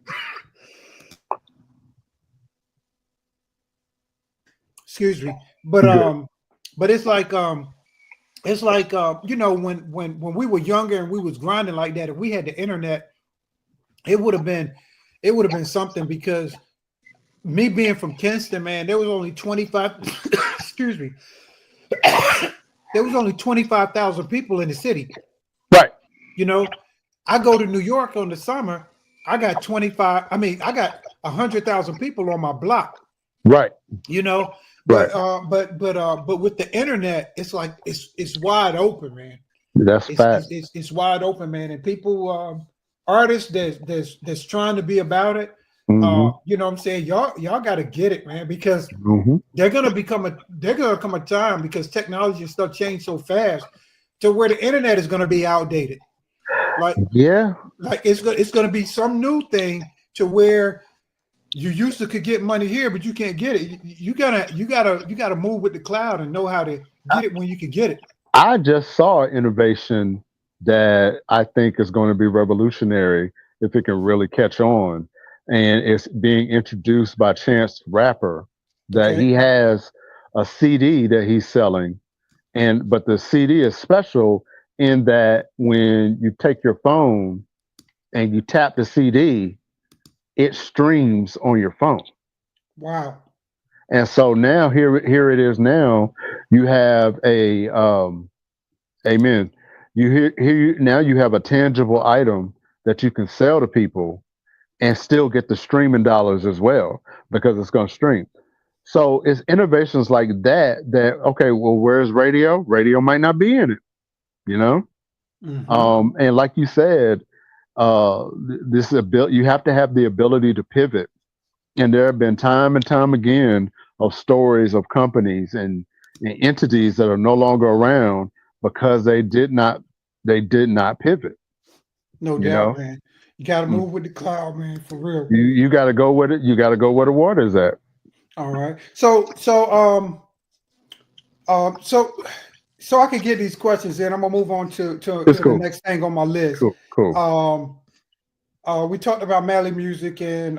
Excuse me. But it's like when we were younger and we was grinding like that, if we had the internet, it would have been something, because me being from Kinston, man, there was only 25 excuse me. There was only 25,000 people in the city. Right. I go to New York on the summer, I got 100,000 people on my block. Right. But but with the internet, it's like it's wide open, man. That's fact. It's wide open, man. And people, artists that's trying to be about it, hmm you know what I'm saying? Y'all got to get it, man, because hmm they're gonna come a time, because technology and stuff change so fast, to where the internet is gonna be outdated. Like it's gonna be some new thing to where you used to could get money here, but you can't get it. You gotta move with the cloud and know how to get it when you can get it. I just saw an innovation that I think is going to be revolutionary if it can really catch on. And it's being introduced by Chance the Rapper, that Okay. he has a CD that he's selling. But the CD is special in that when you take your phone and you tap the CD, it streams on your phone. Wow. And so now here it is. Now you have amen. Now you have a tangible item that you can sell to people and still get the streaming dollars as well, because it's going to stream. So it's innovations like that okay, well, where's radio? Radio might not be in it, Mhm. And like you said, you have to have the ability to pivot. And there have been time and time again of stories of companies and entities that are no longer around because they did not pivot. No You doubt, know, man. You got to move with the cloud, man, for real. you got to go with it. You got to go where the water's at. All right. So I can get these questions in. I'm gonna move on to It's the cool. next thing on my list. Cool. We talked about Mally Music and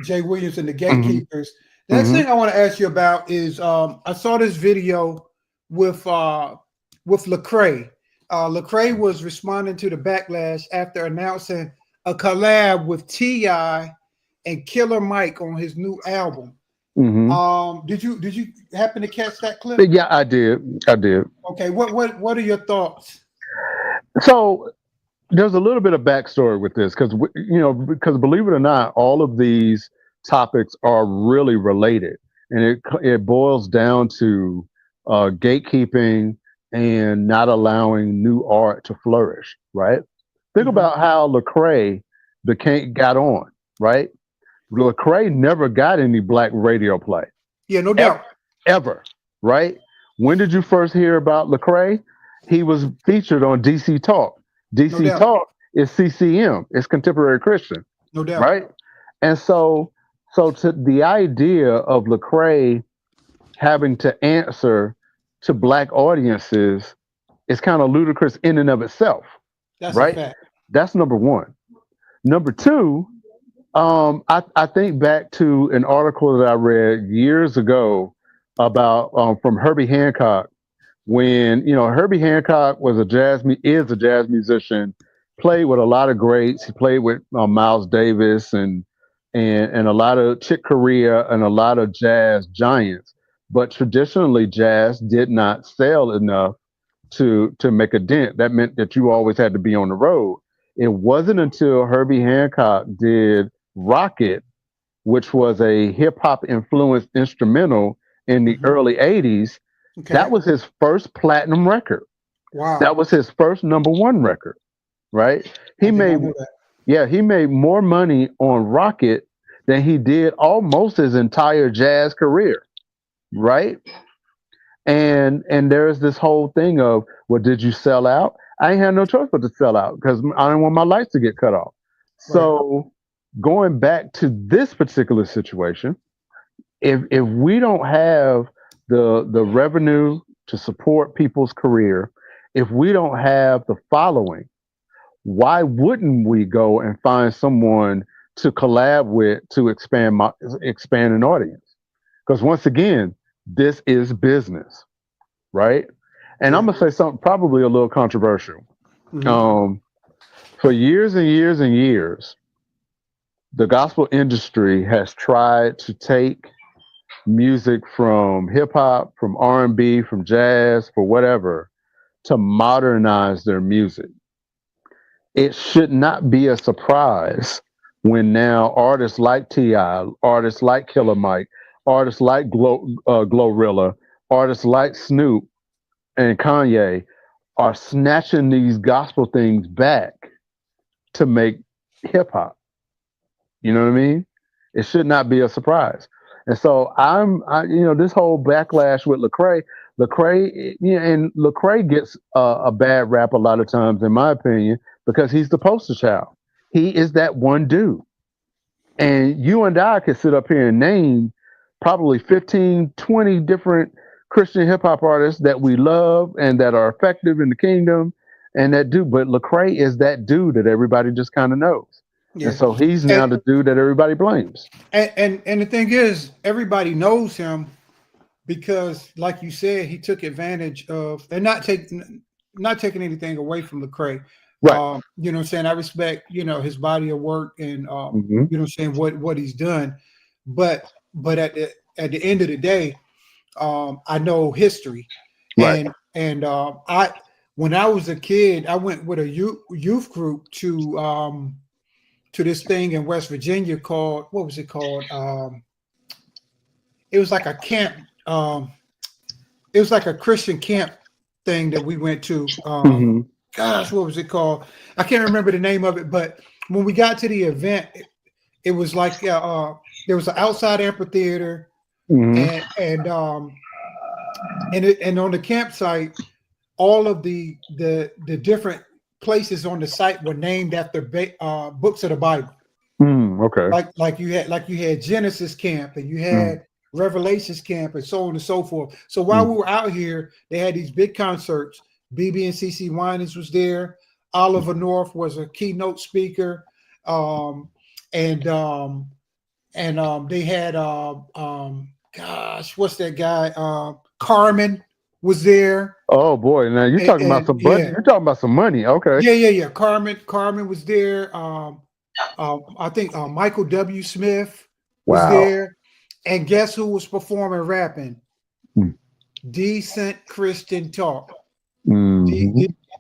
Jay Williams and the Mm-hmm. Gatekeepers. The next thing I want to ask you about is I saw this video with Lecrae. Lecrae was responding to the backlash after announcing a collab with T.I. and Killer Mike on his new album. Mm-hmm. Did you happen to catch that clip? Yeah, I did. Okay, what are your thoughts? So there's a little bit of backstory with this, because believe it or not, all of these topics are really related, and it boils down to gatekeeping and not allowing new art to flourish. Right? Think about how Lecrae got on. Right? Lecrae never got any black radio play. Yeah, no doubt. Ever. Right? When did you first hear about Lecrae? He was featured on DC Talk. DC doubt. Talk is CCM. It's Contemporary Christian. No doubt. Right? And so to the idea of Lecrae having to answer to black audiences is kind of ludicrous in and of itself. That's right? a fact. That's number one. Number two, I think back to an article that I read years ago about from Herbie Hancock, when Herbie Hancock is a jazz musician, played with a lot of greats. He played with Miles Davis and a lot of Chick Corea and a lot of jazz giants. but traditionally jazz did not sell enough to make a dent. That meant that you always had to be on the road. It wasn't until Herbie Hancock did Rocket, which was a hip hop influenced instrumental in the early 80s. Okay. That was his first platinum record. Wow. That was his first #1 record, right? I did not know that. He made more money on Rocket than he did almost his entire jazz career, right? And there's this whole thing of, well, did you sell out? I ain't had no choice but to sell out because I didn't want my lights to get cut off. So going back to this particular situation, if we don't have the revenue to support people's career, if we don't have the following, why wouldn't we go and find someone to collab with to expand an audience? Because once again, this is business, right? And I'm gonna say something probably a little controversial. For years and years and years, the gospel industry has tried to take music from hip hop, from R&B, from jazz, for whatever, to modernize their music. It should not be a surprise when now artists like T.I., artists like Killer Mike, artists like Glorilla, artists like Snoop and Kanye are snatching these gospel things back to make hip hop. You know what I mean? It should not be a surprise. And so this whole backlash with Lecrae, and Lecrae gets a bad rap a lot of times, in my opinion, because he's the poster child. He is that one dude. And you and I could sit up here and name probably 15, 20 different Christian hip hop artists that we love and that are effective in the kingdom and that dude. But Lecrae is that dude that everybody just kind of knows. Yeah. And so he's now the dude that everybody blames. And the thing is, everybody knows him because, like you said, he took advantage of, and not taking anything away from Lecrae. Right. You know what I'm saying? I respect, his body of work and, you know what I'm saying, what he's done. But at the end of the day, I know history. Right. And when I was a kid, I went with a youth group to this thing in West Virginia called, what was it called? It was like a camp. It was like a Christian camp thing that we went to. Gosh, what was it called? I can't remember the name of it, but when we got to the event, it was like there was an outside amphitheater, and on the campsite, all of the different places on the site were named after books of the Bible. Okay. Like you had Genesis camp, and you had Revelations camp, and so on and so forth. So while we were out here, they had these big concerts. BB and CC Winans was there. Oliver North was a keynote speaker, and they had gosh, what's that guy? Carmen was there. Oh boy! Now you're talking about some budget. You're talking about some money. Okay. Yeah. Carmen was there. I think Michael W. Smith was there. And guess who was performing rapping? Decent Christian Talk.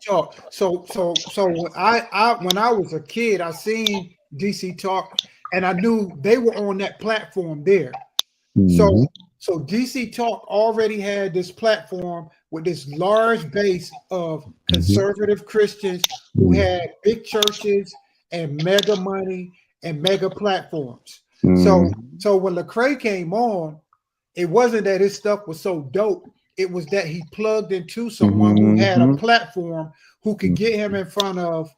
Talk. So when I was a kid, I seen DC Talk, and I knew they were on that platform there. So DC Talk already had this platform with this large base of conservative Christians who had big churches and mega money and mega platforms. So when Lecrae came on, it wasn't that his stuff was so dope. It was that he plugged into someone who had a platform who could get him in front of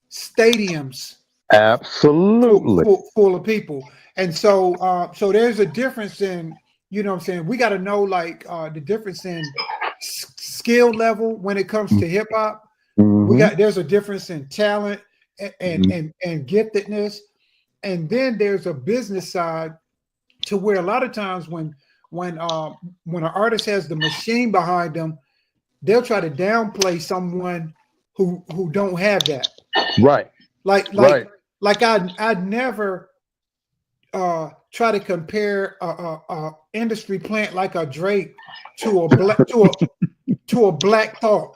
stadiums. Absolutely. Full of people. And so there's a difference in, you know what I'm saying? We got to know the difference in skill level when it comes to hip hop. There's a difference in talent and giftedness. And then there's a business side to where a lot of times when an artist has the machine behind them, they'll try to downplay someone who don't have that. Right. I'd never try to compare a industry plant like a Drake to a black to a Black Thought.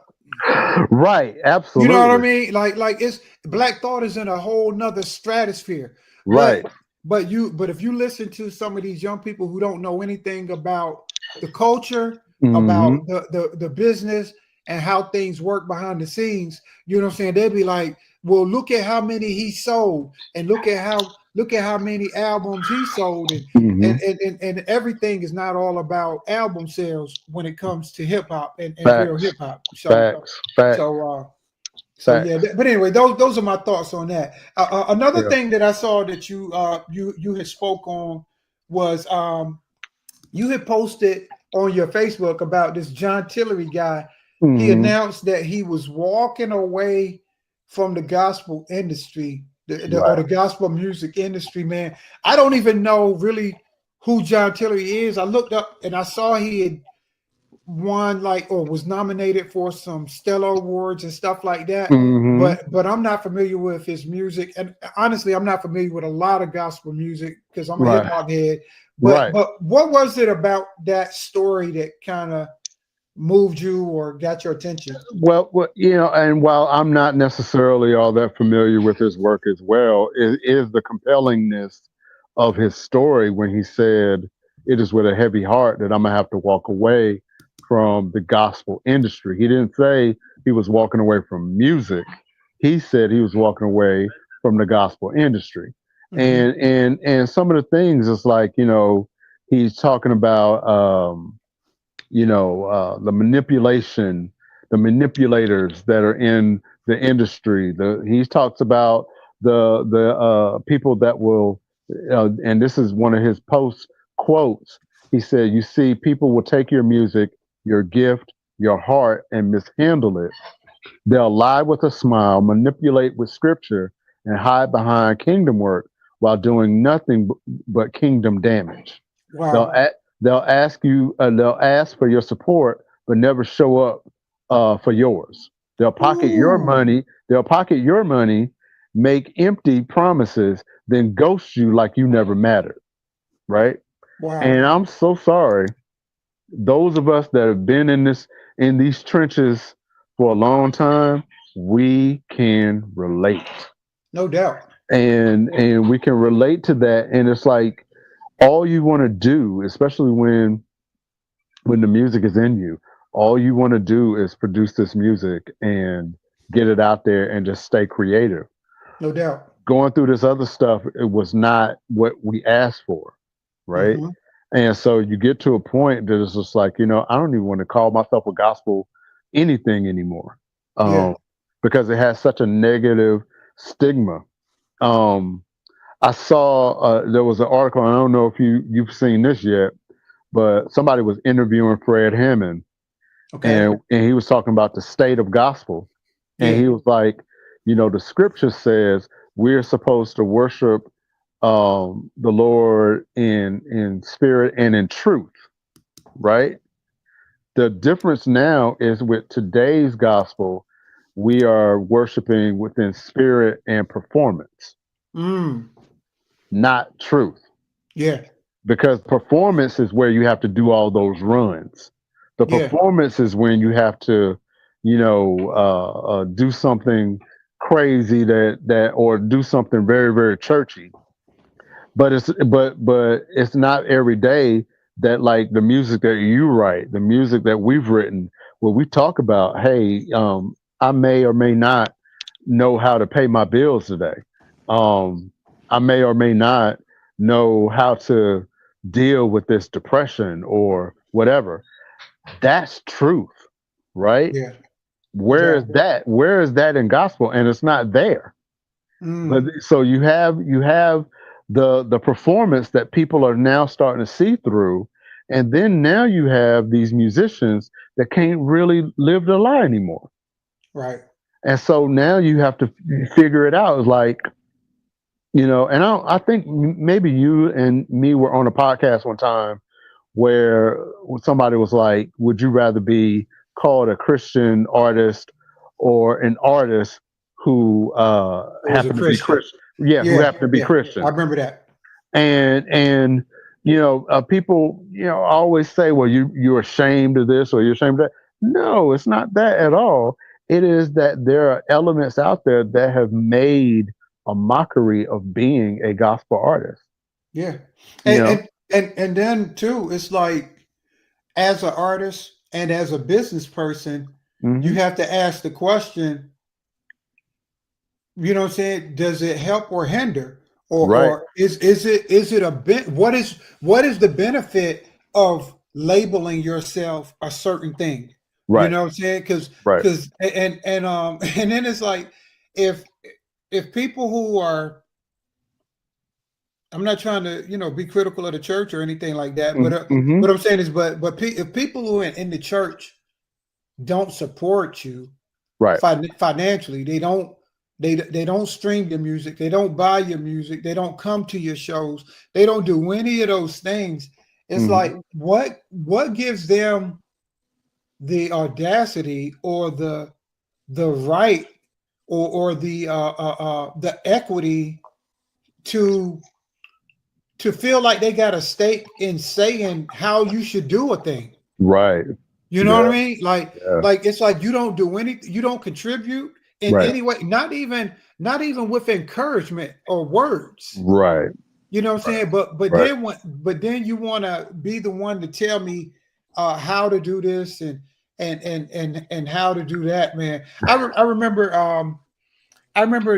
Right, You absolutely. know what I mean? Like it's Black Thought is in a whole nother stratosphere. Right. But if you listen to some of these young people who don't know anything about the culture, about the business and how things work behind the scenes, you know what I'm saying? They'd be like, well, look at how many he sold, and look at how many albums he sold, and everything is not all about album sales when it comes to hip hop and real hip hop. Facts. So yeah, but anyway, those are my thoughts on that. Another thing that I saw that you had spoke on was you had posted on your Facebook about this John Tillery guy. He announced that he was walking away from the gospel industry, or the gospel music industry. Man, I don't even know really who John Tillery is. I looked up and I saw he had won or was nominated for some Stellar Awards and stuff like that. But I'm not familiar with his music, and honestly, I'm not familiar with a lot of gospel music because I'm a hip hop head. But what was it about that story that kind of moved you or got your attention? Well, and while I'm not necessarily all that familiar with his work as well, it is the compellingness of his story when he said, "It is with a heavy heart that I'm gonna have to walk away from the gospel industry." He didn't say he was walking away from music. He said he was walking away from the gospel industry. And some of the things is like, he's talking about the manipulation, the manipulators that are in the industry. He talks about the people that will, and this is one of his post quotes. He said, "You see, people will take your music, your gift, your heart, and mishandle it. They'll lie with a smile, manipulate with scripture, and hide behind kingdom work while doing nothing but kingdom damage. Wow. They'll ask for your support, but never show up for yours. They'll pocket your money. They'll pocket your money, make empty promises, then ghost you like you never mattered." Right? Wow. And I'm so sorry. Those of us that have been in these trenches for a long time, we can relate. No doubt. And we can relate to that. And it's like all you want to do, especially when the music is in you, all you want to do is produce this music and get it out there and just stay creative. No doubt. Going through this other stuff, it was not what we asked for, right? And so you get to a point that it's just like, I don't even want to call myself a gospel anything anymore, because it has such a negative stigma. I saw there was an article. I don't know if you've seen this yet, but somebody was interviewing Fred Hammond, and he was talking about the state of gospel, and he was like, the scripture says we're supposed to worship the Lord in spirit and in truth, right? The difference now is with today's gospel, we are worshiping within spirit and performance, not truth. Yeah. Because performance is where you have to do all those runs. The performance is when you have to, do something crazy or do something very, very churchy. But it's not every day that, like, the music that you write, the music that we've written, where we talk about, hey, I may or may not know how to pay my bills today. I may or may not know how to deal with this depression or whatever. That's truth, right? Yeah. Where is that? Where is that in gospel? And it's not there. But so you have the performance that people are now starting to see through, and then now you have these musicians that can't really live the lie anymore. Right. And so now you have to figure it out. It's like, and I think maybe you and me were on a podcast one time where somebody was like, would you rather be called a Christian artist or an artist who happened to be Christian? Who happened to be Christian. I remember that. And people always say, well, you're ashamed of this or you're ashamed of that. No, it's not that at all. It is that there are elements out there that have made a mockery of being a gospel artist. Yeah. You know? And then too, it's like as an artist and as a business person, you have to ask the question, you know what I'm saying? Does it help or hinder? Or is it a bit, what is the benefit of labeling yourself a certain thing? Right. You know what I'm saying? Because and then it's like if people who are, I'm not trying to be critical of the church or anything like that, but what I'm saying is, if people who are in the church don't support you, right, financially, they don't stream your music, they don't buy your music, they don't come to your shows, they don't do any of those things. It's like what gives them the audacity or the right or the equity to feel like they got a stake in saying how you should do a thing? Right. You know what I mean? Like it's like you don't do anything, you don't contribute in any way, not even with encouragement or words. Right. You know what I'm saying? But then you want to be the one to tell me how to do this and how to do that, man. I remember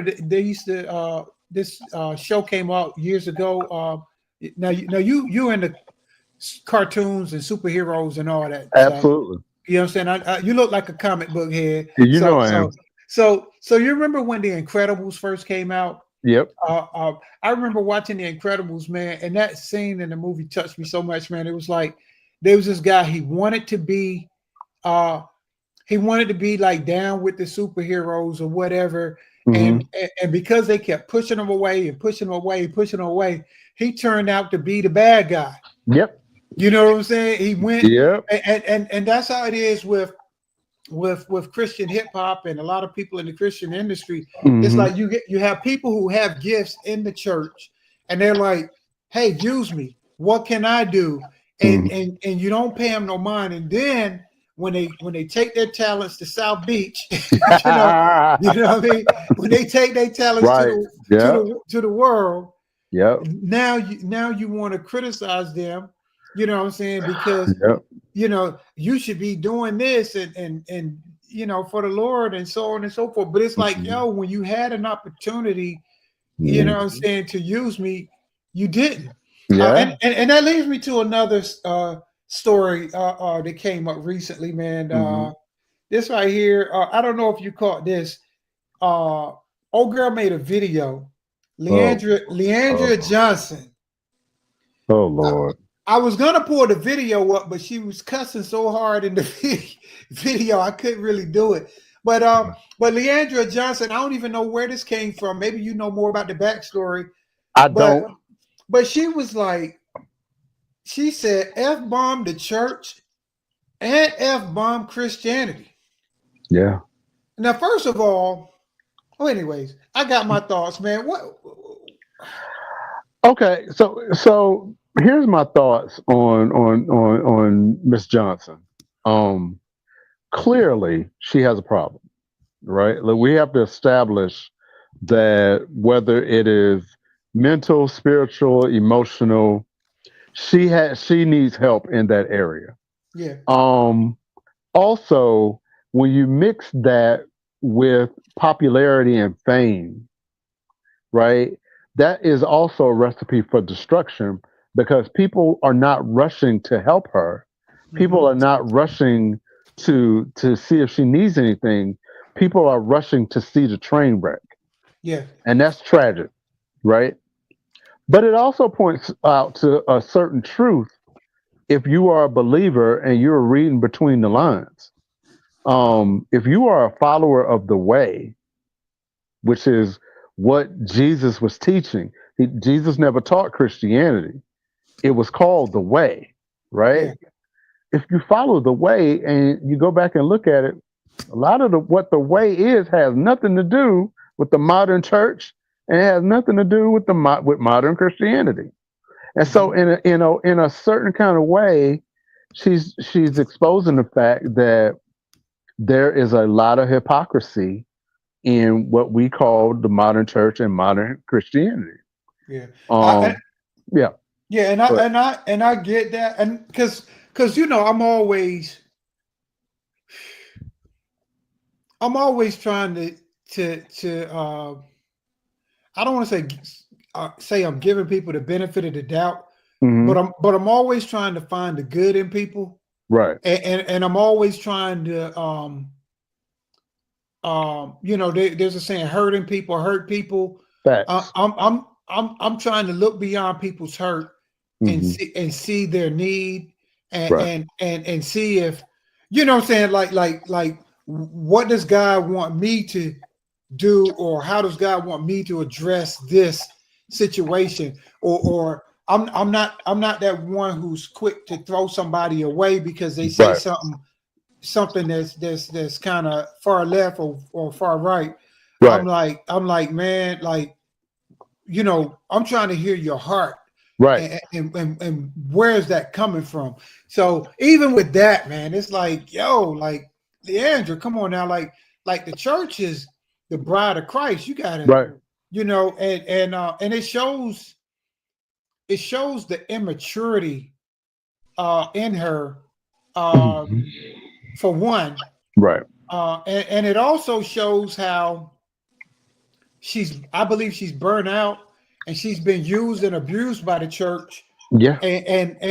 they used to this show came out years ago. Now you into cartoons and superheroes and all that. Absolutely. You know what I'm saying? You look like a comic book head. I am. So you remember when The Incredibles first came out? Yep. I remember watching The Incredibles, man, and that scene in the movie touched me so much, man. It was like there was this guy, he wanted to be like down with the superheroes or whatever. And because they kept pushing him away and pushing him away, he turned out to be the bad guy. Yep. You know what I'm saying? He went, and that's how it is with Christian hip hop and a lot of people in the Christian industry. It's like you have people who have gifts in the church, and they're like, "Hey, use me. What can I do?" And you don't pay them no mind. And then when they take their talents to South Beach, you know what I mean? When they take their talents to the world, now you want to criticize them. You know what I'm saying? Because you should be doing this and for the Lord and so on and so forth. But it's like, when you had an opportunity, you know what I'm saying, to use me, you didn't. And that leads me to another story that came up recently, man. This right here, I don't know if you caught this. Old girl made a video, Leandra Johnson. Oh Lord. I was gonna pull the video up, but she was cussing so hard in the video, I couldn't really do it. But Leandra Johnson, I don't even know where this came from. Maybe you know more about the backstory. I don't. But she was like, she said F-bomb the church and F-bomb Christianity. Yeah. Now, first of all, anyways, I got my thoughts, man. What? Okay, so here's my thoughts on Miss Johnson. Clearly, she has a problem, right? Like, we have to establish that whether it is mental, spiritual, emotional, she needs help in that area. Yeah. Also, when you mix that with popularity and fame, right? That is also a recipe for destruction, because people are not rushing to help her. People are not rushing to see if she needs anything. People are rushing to see the train wreck. Yeah. And that's tragic, right? But it also points out to a certain truth if you are a believer and you're reading between the lines. If you are a follower of the way, which is what Jesus was teaching, Jesus never taught Christianity. It was called the way, right? Yeah. If you follow the way and you go back and look at it, a lot of what the way is has nothing to do with the modern church, and it has nothing to do with with modern Christianity. And so in a certain kind of way, she's exposing the fact that there is a lot of hypocrisy in what we call the modern church and modern Christianity. Yeah. Um, yeah. Yeah, and I get that, and because I'm always trying to I don't want to say I'm giving people the benefit of the doubt, Mhm. but I'm always trying to find the good in people, Right. and I'm always trying to there's a saying, hurting people hurt people. Facts. I'm trying to look beyond people's hurt and Mhm. see their need Right. and see if what I'm saying, like what does God want me to do, or how does God want me to address this situation, or I'm not that one who's quick to throw somebody away because they say Right. something that's kind of far left or far right. Right. I'm like, man, like, I'm trying to hear your heart. Right. And where is that coming from? So even with that, man, it's like, yo, like, Leandra, come on now, like the church is the bride of Christ. You gotta, Right. and it shows the immaturity in her, for one, Right. and it also shows how I believe she's burnt out and she's been used and abused by the church. Yeah. And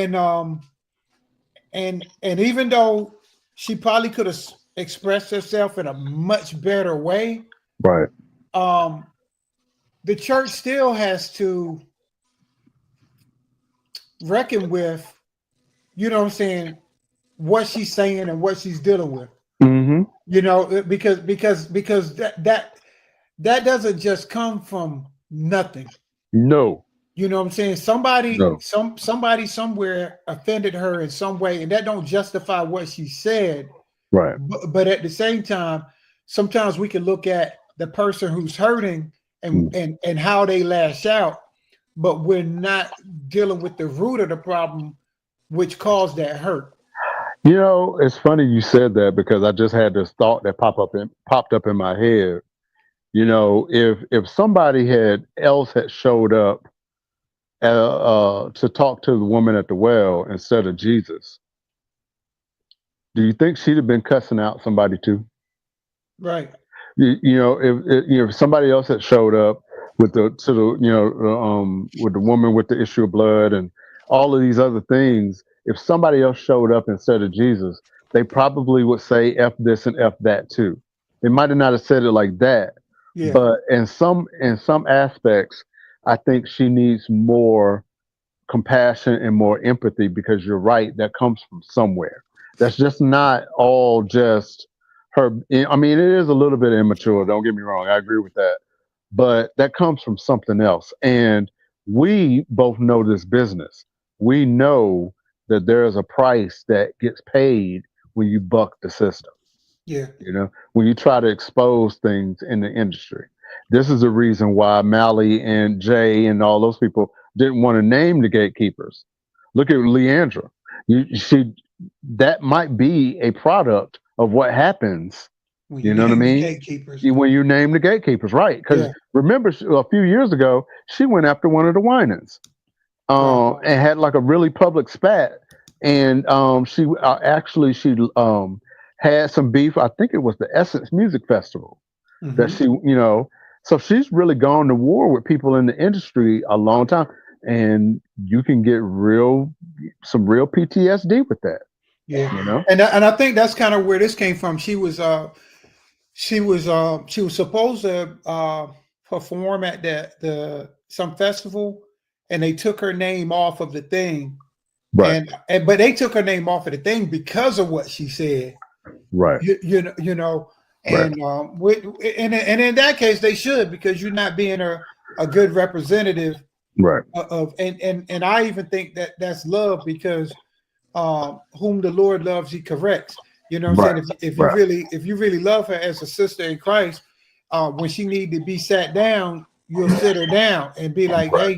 even though she probably could have expressed herself in a much better way, Right. the church still has to reckon with, what I'm saying, what she's saying and what she's dealing with. Mm-hmm. Because that doesn't just come from nothing. No. You know what I'm saying? Somebody No. somebody somewhere offended her in some way, and that don't justify what she said. Right. But at the same time, sometimes we can look at the person who's hurting and how they lash out, but we're not dealing with the root of the problem, which caused that hurt. It's funny you said that, because I just had this thought that popped up in my head. If somebody else had showed up to talk to the woman at the well instead of Jesus, do you think she'd have been cussing out somebody too? Right. If somebody else had showed up with with the woman with the issue of blood and all of these other things, if somebody else showed up instead of Jesus, they probably would say F this and F that too. They might have not have said it like that, Yeah. but in some aspects, I think she needs more compassion and more empathy, because you're right, that comes from somewhere. That's just not all just her. I mean, it is a little bit immature, don't get me wrong, I agree with that, but that comes from something else. And we both know this business. We know that there is a price that gets paid when you buck the system. Yeah. When you try to expose things in the industry. This is the reason why Mally and Jay and all those people didn't want to name the gatekeepers. Look at Leandra. That might be a product of what happens. When You know what I name the mean? gatekeepers. When you name the gatekeepers, right? Because remember, a few years ago, she went after one of the Winans, and had like a really public spat, and she had some beef. I think it was the Essence Music Festival that she, so she's really gone to war with people in the industry a long time, and you can get some real PTSD with that. Yeah. And I think that's kind of where this came from. She was supposed to perform at some festival, and they took her name off of the thing. Right. But they took her name off of the thing because of what she said. Right. And and in that case they should, because you're not being a good representative. Right. And I even think that's love, because whom the Lord loves, he corrects. You know what I'm saying? If you really love her as a sister in Christ, when she need to be sat down, you'll sit her down and be like, hey,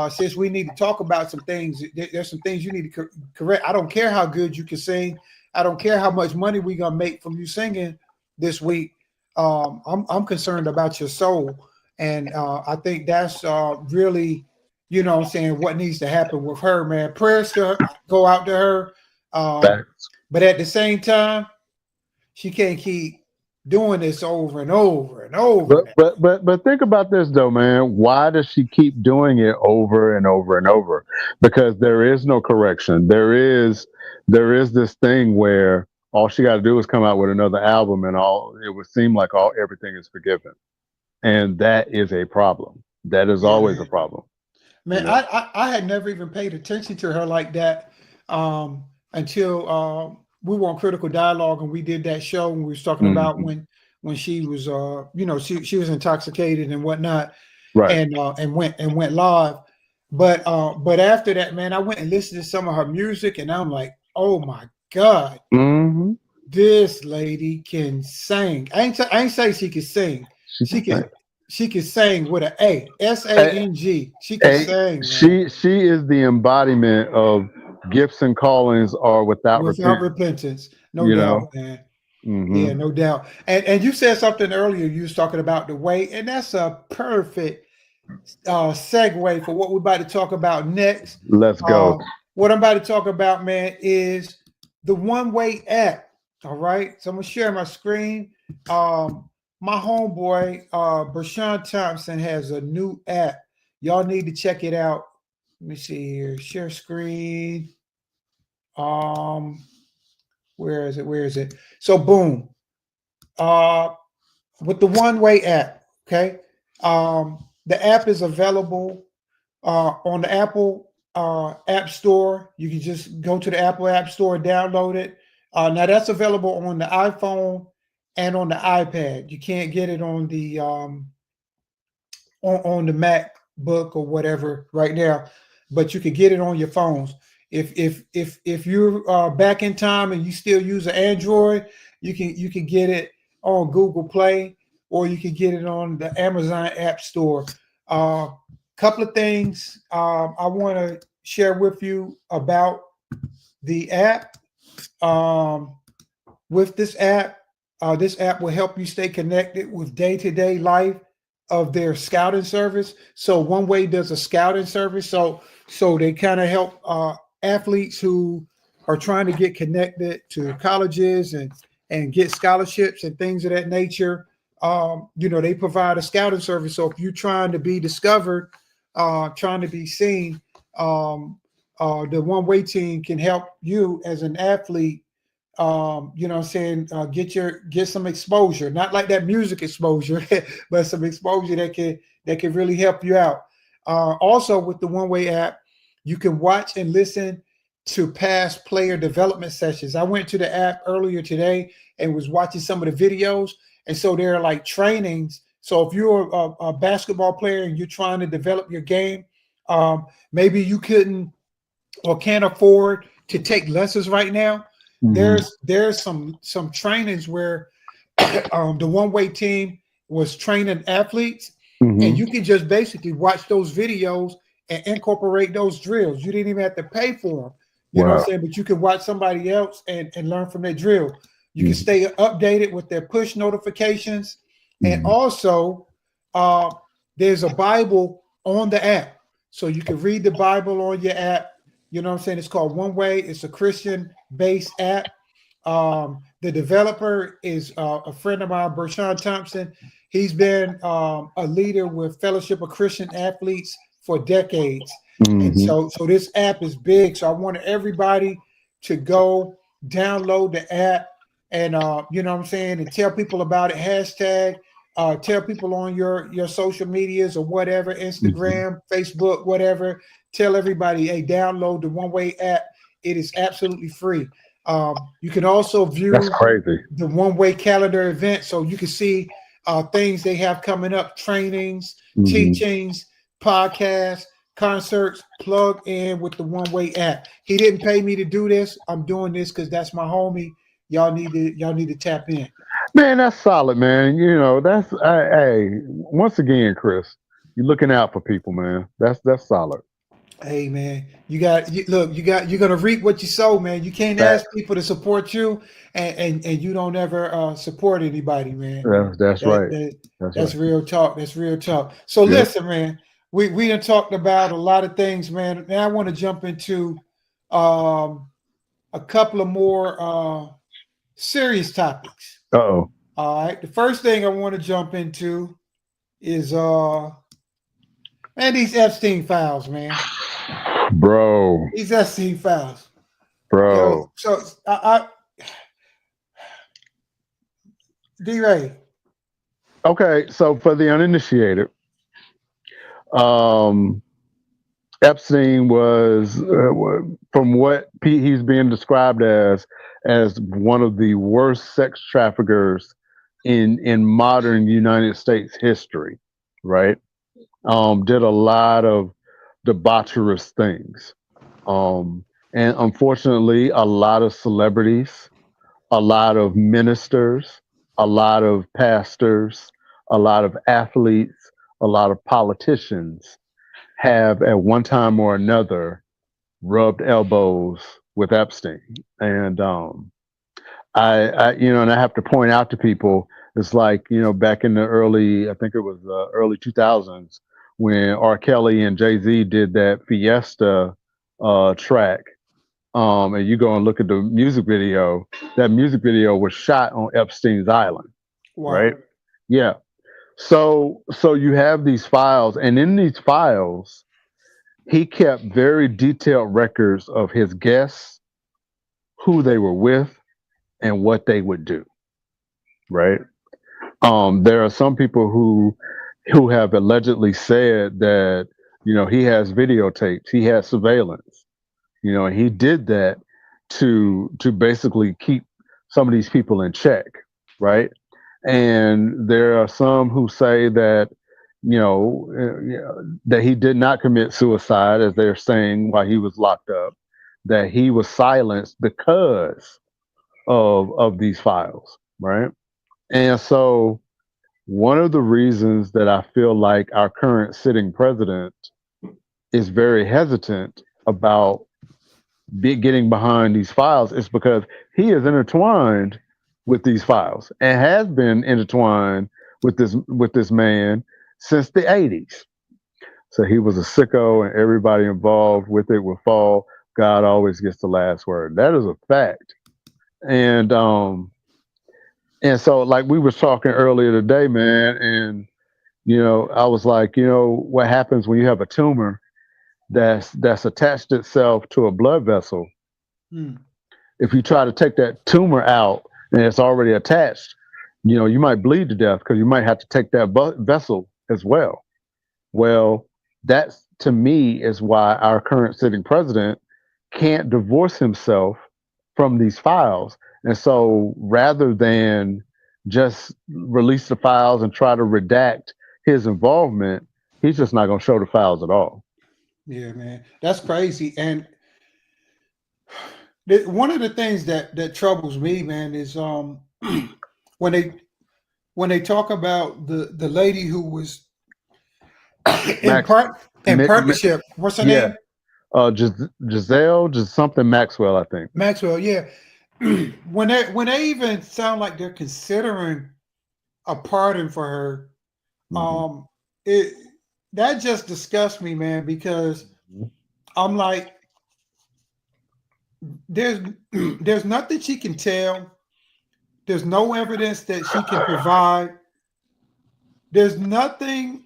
Since we need to talk about some things, there's some things you need to correct. I don't care how good you can sing. I don't care how much money we're gonna make from you singing this week. I'm concerned about your soul, and I think that's really, you know what I'm saying, what needs to happen with her, man. Prayers to her, go out to her. But at the same time, she can't keep doing this over and over and over. But think about this though, man. Why does she keep doing it over and over and over? Because there is no correction. There is this thing where all she got to do is come out with another album, and it would seem like everything is forgiven, and that is a problem. That is always a problem. Man, I had never even paid attention to her like that until we were on Critical Dialogue, and we did that show, and we was talking about when she was she was intoxicated and whatnot, right? And went live. But after that, man, I went and listened to some of her music, and I'm like, oh my God, this lady can sing. I ain't say she can sing. She can sing with an A, S-A-N-G. She can sing. Man. She is the embodiment of gifts and callings are without repentance. No doubt, man. Yeah, no doubt. And you said something earlier. You was talking about the way, and that's a perfect segue for what we're about to talk about next. Let's go. What I'm about to talk about, man, is the One Way app. All right, so I'm gonna share my screen. My homeboy, Bershawn Thompson, has a new app. Y'all need to check it out. Let me see here. Share screen. Where is it? So boom. With the One Way app, okay. The app is available on the Apple App Store. You can just go to the Apple App Store, download it. Now that's available on the iPhone and on the iPad. You can't get it on the on the MacBook or whatever right now, but you can get it on your phones. If you're back in time and you still use an Android, you can get it on Google Play, or you can get it on the Amazon App Store. Couple of things I want to share with you about the app. With this app will help you stay connected with day-to-day life of their scouting service. So One Way does a scouting service. So they kind of help athletes who are trying to get connected to colleges and get scholarships and things of that nature. They provide a scouting service. So if you're trying to be discovered, trying to be seen, the One Way team can help you as an athlete. Get some exposure, not like that music exposure, but some exposure that can really help you out. Also with the One Way app, you can watch and listen to past player development sessions. I went to the app earlier today and was watching some of the videos. And so there are like trainings. So if you're a basketball player and you're trying to develop your game, maybe you couldn't or can't afford to take lessons right now. There's some trainings where the One Way team was training athletes, and you can just basically watch those videos and incorporate those drills. You didn't even have to pay for them. You know what I'm saying? But you can watch somebody else and learn from their drill. You can stay updated with their push notifications. And also, there's a Bible on the app. So you can read the Bible on your app. You know what I'm saying? It's called One Way. It's a Christian-based app. The developer is a friend of mine, Bershawn Thompson. He's been a leader with Fellowship of Christian Athletes for decades. And so this app is big. So I want everybody to go download the app and, and tell people about it. Hashtag, tell people on your social medias or whatever, Instagram, Facebook, whatever. Tell everybody, hey, download the One Way app. It is absolutely free. You can also view the One Way calendar event, so you can see things they have coming up, trainings, teachings, podcasts, concerts. Plug in with the One Way app. He didn't pay me to do this. I'm doing this because that's my homie. Y'all need to tap in. Man, that's solid, man. That's hey. Once again, Chris, You're looking out for people, man. That's solid. Hey man, you're gonna reap what you sow, man. You can't Fact. ask people to support you and you don't ever support anybody, man. That's That, right. that That's that's right. real talk. That's real talk. So Yeah. listen, man, we done talked about a lot of things, man. Now I want to jump into a couple of more serious topics. Uh-oh. All right. The first thing I want to jump into is man, these Epstein files, man. Bro. These Epstein files. Bro. Yo, so I D-Ray. Okay, so for the uninitiated, Epstein was, from what he's being described as one of the worst sex traffickers in modern United States history, right? Did a lot of debaucherous things, and unfortunately, a lot of celebrities, a lot of ministers, a lot of pastors, a lot of athletes, a lot of politicians have at one time or another rubbed elbows with Epstein. And and I have to point out to people, it's like, back in the early, I think it was early 2000s, when R. Kelly and Jay-Z did that Fiesta track. And you go and look at the music video, that music video was shot on Epstein's Island, Wow. right? Yeah. So you have these files, and in these files, he kept very detailed records of his guests, who they were with, and what they would do, right? There are some people who have allegedly said that, he has videotapes, he has surveillance, and he did that to basically keep some of these people in check, right? And there are some who say that, that he did not commit suicide, as they're saying, while he was locked up, that he was silenced because of these files, right? And so one of the reasons that I feel like our current sitting president is very hesitant about getting behind these files is because he is intertwined with these files and has been intertwined with this man since the 80s. So he was a sicko, and everybody involved with it will fall. God always gets the last word. That is a fact. And so, like we were talking earlier today, man, and I was like, what happens when you have a tumor that's attached itself to a blood vessel? If you try to take that tumor out and it's already attached, you might bleed to death because you might have to take that vessel as well. Well, that to me is why our current sitting president can't divorce himself from these files. And so rather than just release the files and try to redact his involvement, he's just not going to show the files at all. Yeah, man, that's crazy. And one of the things that troubles me, man, is when they talk about the lady who was in partnership. What's her name? Giselle, just something Maxwell, I think. Maxwell, yeah. when they even sound like they're considering a pardon for her, that just disgusts me, man, because I'm like, there's nothing she can tell. There's no evidence that she can provide. There's nothing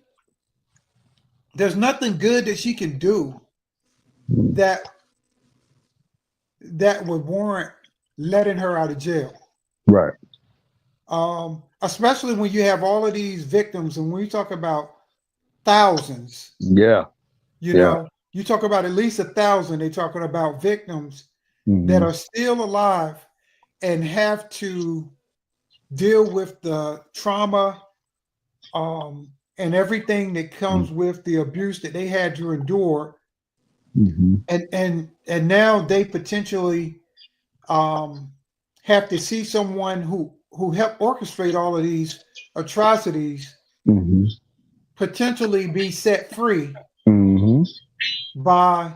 good that she can do that would warrant letting her out of jail. Right. Especially when you have all of these victims, and when you talk about thousands. Yeah. You know, you talk about at least 1,000. They're talking about victims that are still alive and have to deal with the trauma and everything that comes with the abuse that they had to endure. And now they potentially have to see someone who helped orchestrate all of these atrocities potentially be set free Hmm. by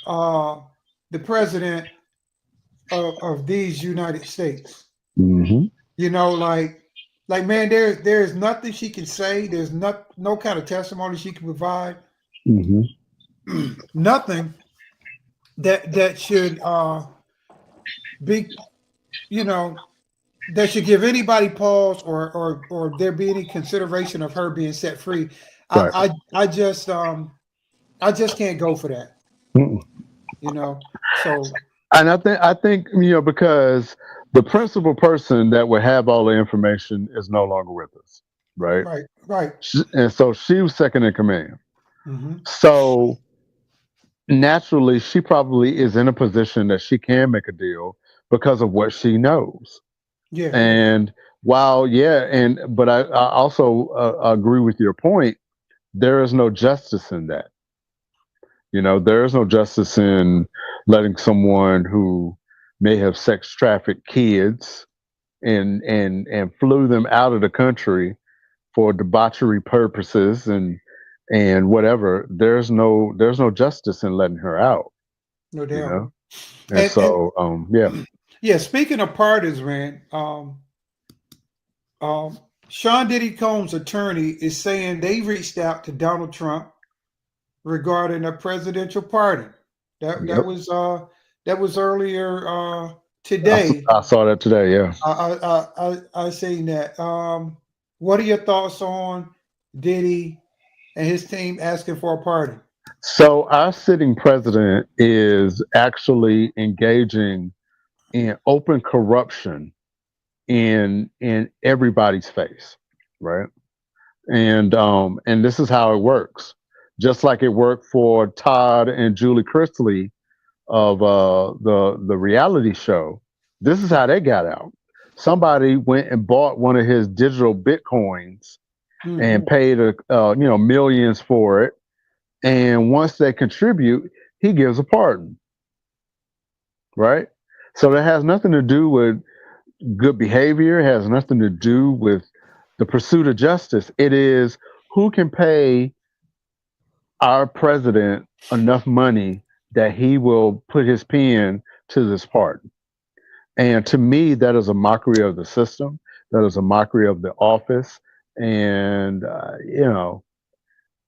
the president of these United States. Hmm. You know, like man, there's nothing she can say. There's no kind of testimony she can provide. Hmm. Nothing that should be, you know, that should give anybody pause or there be any consideration of her being set free. Right. I just can't go for that. Mm-mm. You know, so And I think because the principal person that would have all the information is no longer with us, right? right. And so she was second in command. Hmm. So naturally, she probably is in a position that she can make a deal because of what she knows. Yeah. And while, but I also agree with your point. There is no justice in that. There is no justice in letting someone who may have sex trafficked kids and flew them out of the country for debauchery purposes and whatever. There's no justice in letting her out. No You doubt. know, and And so yeah, speaking of pardons, man, Sean Diddy Combs' attorney is saying they reached out to Donald Trump regarding a presidential pardon. That Yep. was earlier today. I saw that today. Yeah. I seen that. What are your thoughts on Diddy and his team asking for a pardon? So our sitting president is actually engaging in open corruption in everybody's face, right? And this is how it works. Just like it worked for Todd and Julie Chrisley of the reality show, this is how they got out. Somebody went and bought one of his digital bitcoins and paid millions for it. And once they contribute, he gives a pardon, right? So that has nothing to do with good behavior. It has nothing to do with the pursuit of justice. It is who can pay our president enough money that he will put his pen to this pardon. And to me, that is a mockery of the system. That is a mockery of the office. And,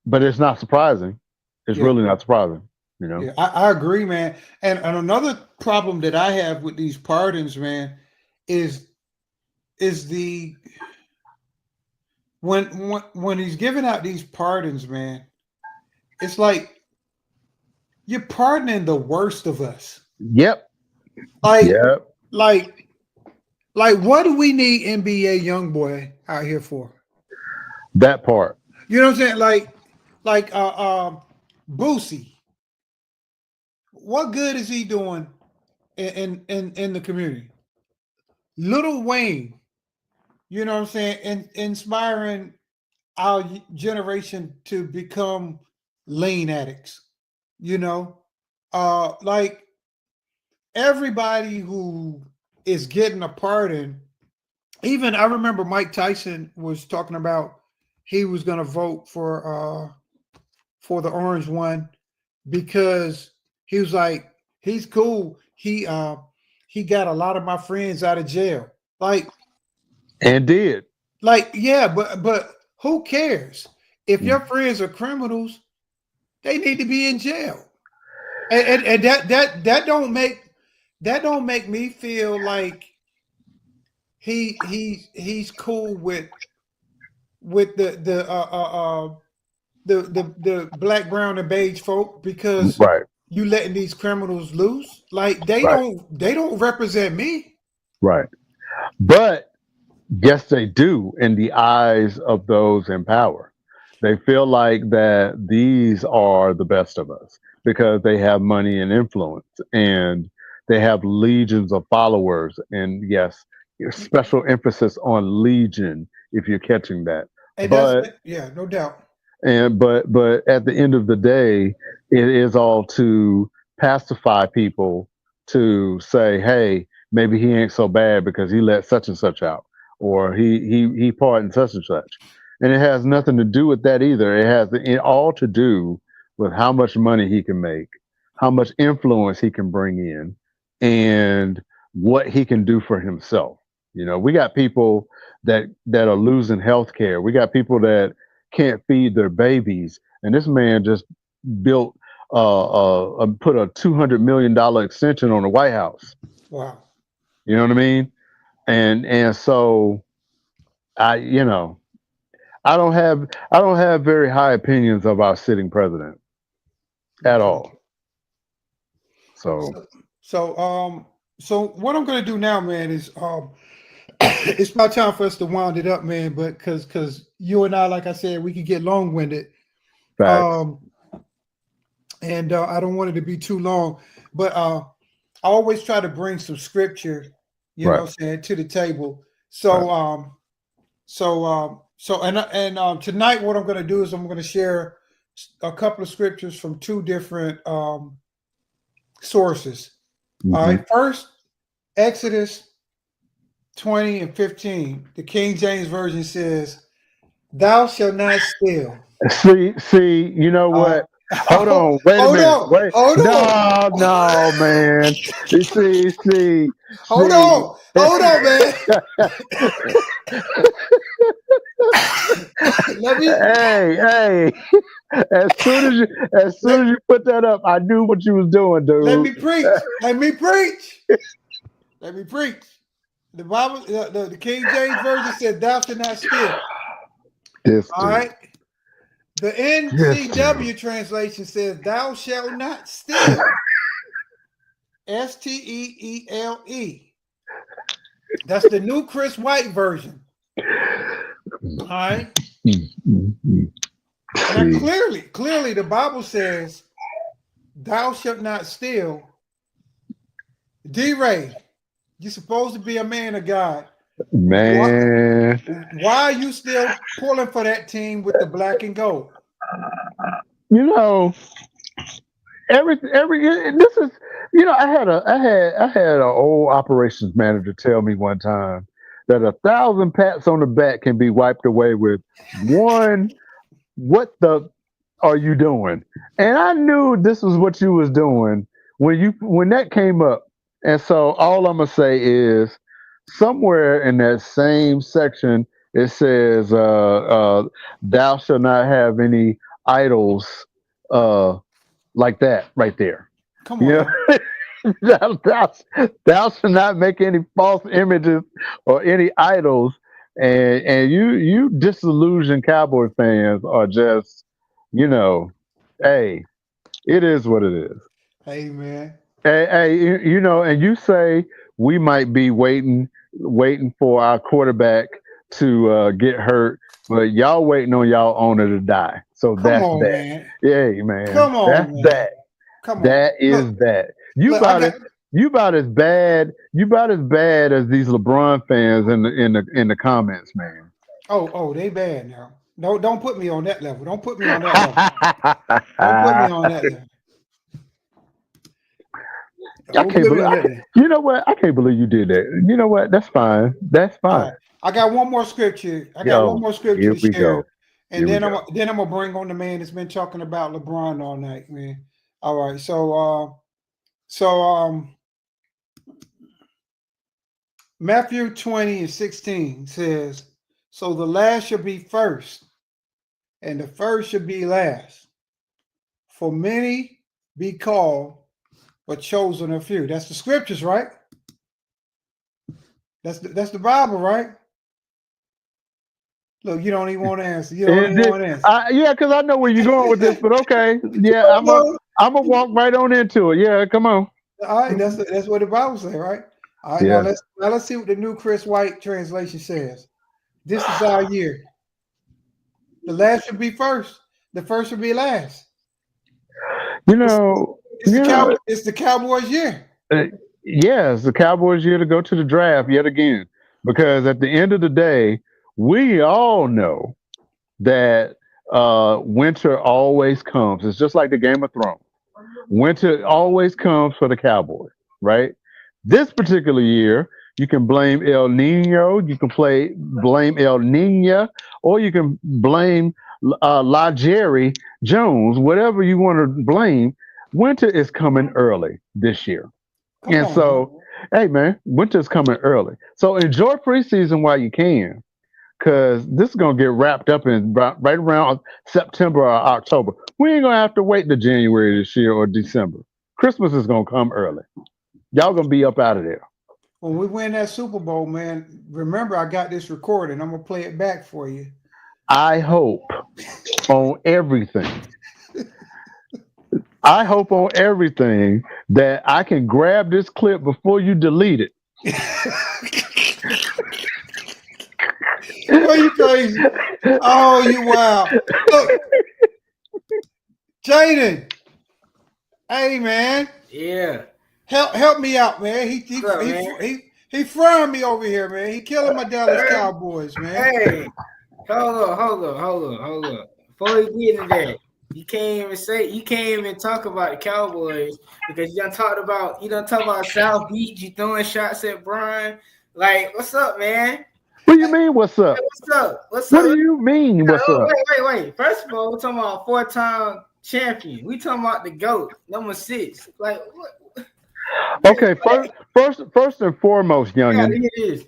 but it's not surprising. It's Yeah. really not surprising, Yeah, I agree, man. And another problem that I have with these pardons, man, is the when he's giving out these pardons, man, it's like you're pardoning the worst of us. Yep. Like, Yep. like what do we need NBA YoungBoy out here for? That part. You know what I'm saying? Like Boosie. What good is he doing in the community? Lil Wayne, you know what I'm saying, inspiring our generation to become lean addicts. Like everybody who is getting a pardon. Even I remember Mike Tyson was talking about he was going to vote for the orange one because he was like, he's cool. He got a lot of my friends out of jail. And did. Yeah, but who cares? If your friends are criminals, they need to be in jail. And that don't make me feel like he's cool with the black, brown, and beige folk because Right. you letting these criminals loose. Like they Right. don't represent me. Right. But yes, they do in the eyes of those in power. They feel like that these are the best of us because they have money and influence and they have legions of followers. And yes, special emphasis on legion if you're catching that. And But yeah, no doubt. but at the end of the day, it is all to pacify people to say, hey, maybe he ain't so bad because he let such and such out, or he pardoned such and such. And it has nothing to do with that either. It has all to do with how much money he can make, how much influence he can bring in, and what he can do for himself. You know, we got people that are losing health care. We got people that can't feed their babies. And this man just built put a $200 million extension on the White House. Wow. You know what I mean? And so I don't have very high opinions of our sitting president at all. So So what I'm gonna do now, man, is it's about time for us to wind it up, man. But because you and I, like I said, we could get long-winded. facts. And I don't want it to be too long, but I always try to bring some scripture, you know Right. what I'm saying, to the table. So tonight what I'm going to do is I'm going to share a couple of scriptures from two different sources. Mhm. All right, first Exodus 20 and 15. The King James Version says, "Thou shalt not steal." See, you know what? Hold on, wait a Hold minute. on, Wait, hold on. no, man. See. Hold on, man. Let me. Hey. As soon as you put that up, I knew what you was doing, dude. Let me preach. Let me preach. The Bible, the King James Version said, "Thou shalt not steal." This All dude. right. The NCW translation says, "Thou shalt not steal." STEELE. That's the new Chris White version. All right. Now, clearly, the Bible says, "Thou shalt not steal." D-Ray, you're supposed to be a man of God. Man. Why are you still pulling for that team with the black and gold? You know, this is, you know, I had an old operations manager tell me one time that 1,000 pats on the back can be wiped away with one, "What the are you doing?" And I knew this was what you was doing when that came up. And so all I'm gonna say is, somewhere in that same section it says, "Thou shalt not have any idols," like that right there. Come on. Yeah. Thou shalt not make any false images or any idols. And you disillusioned Cowboy fans are just, hey, it is what it is. Hey, man. Hey, and you say we might be waiting for our quarterback to get hurt, but y'all waiting on y'all owner to die. So Come that's on, that. man. Hey, man. Come on, that's man. that. Come on. That is Look, that. You look, about as bad as these LeBron fans in the comments, man. Oh, they bad now. No, don't put me on that level. Don't put me on that level. Don't put me on that level. I can't believe, you know what? I can't believe you did that. You know what? That's fine. That's fine. Right. I got one more scripture. Here To we share. go. And then I'm gonna bring on the man that's been talking about LeBron all night, man. All right. So Matthew 20 and 16 says, "So the last shall be first, and the first shall be last. For many be called, but chosen a few." That's the scriptures, right? That's the Bible, right? Look, you don't even want to answer. Yeah, because I know where you're going with this, but okay. Yeah, I'm gonna walk right on into it. Yeah, come on. All right, that's what the Bible says, right? All right, Yeah. now let's see what the new Chris White translation says. This is our year. The last should be first. The first should be last. It's the Cowboys' year. Yeah, it's the Cowboys' year to go to the draft yet again. Because at the end of the day, we all know that winter always comes. It's just like the Game of Thrones. Winter always comes for the Cowboys, right? This particular year, You can blame El Nino. You can blame El Nina, or you can blame La Jerry Jones. Whatever you want to blame, winter is coming early this year. Come And on, so, hey man, winter's coming early. So enjoy preseason while you can, because this is gonna get wrapped up in right around September or October. We ain't gonna have to wait to January this year or December. Christmas is gonna come early. Y'all gonna be up out of there. When we win that Super Bowl, man, remember I got this recorded. I'm gonna play it back for you. I hope on everything. I hope on everything that I can grab this clip before you delete it. Are you crazy? Oh, you wild. Look, Jaden. Hey, man. Yeah. Help me out, man. He frying me over here, man. He killing my Dallas Cowboys, man. Hey, hold on. Before we get into that, you can't even talk about the Cowboys because you done talk about South Beach. You throwing shots at Brian. Like, what's up, man? What do you mean, what's up? What's What up? do you mean, what's up? Wait. First of all, we're talking about 4-time champion. We talking about the GOAT, number 6. Like, what? Okay, first and foremost, youngin, Yeah, it is.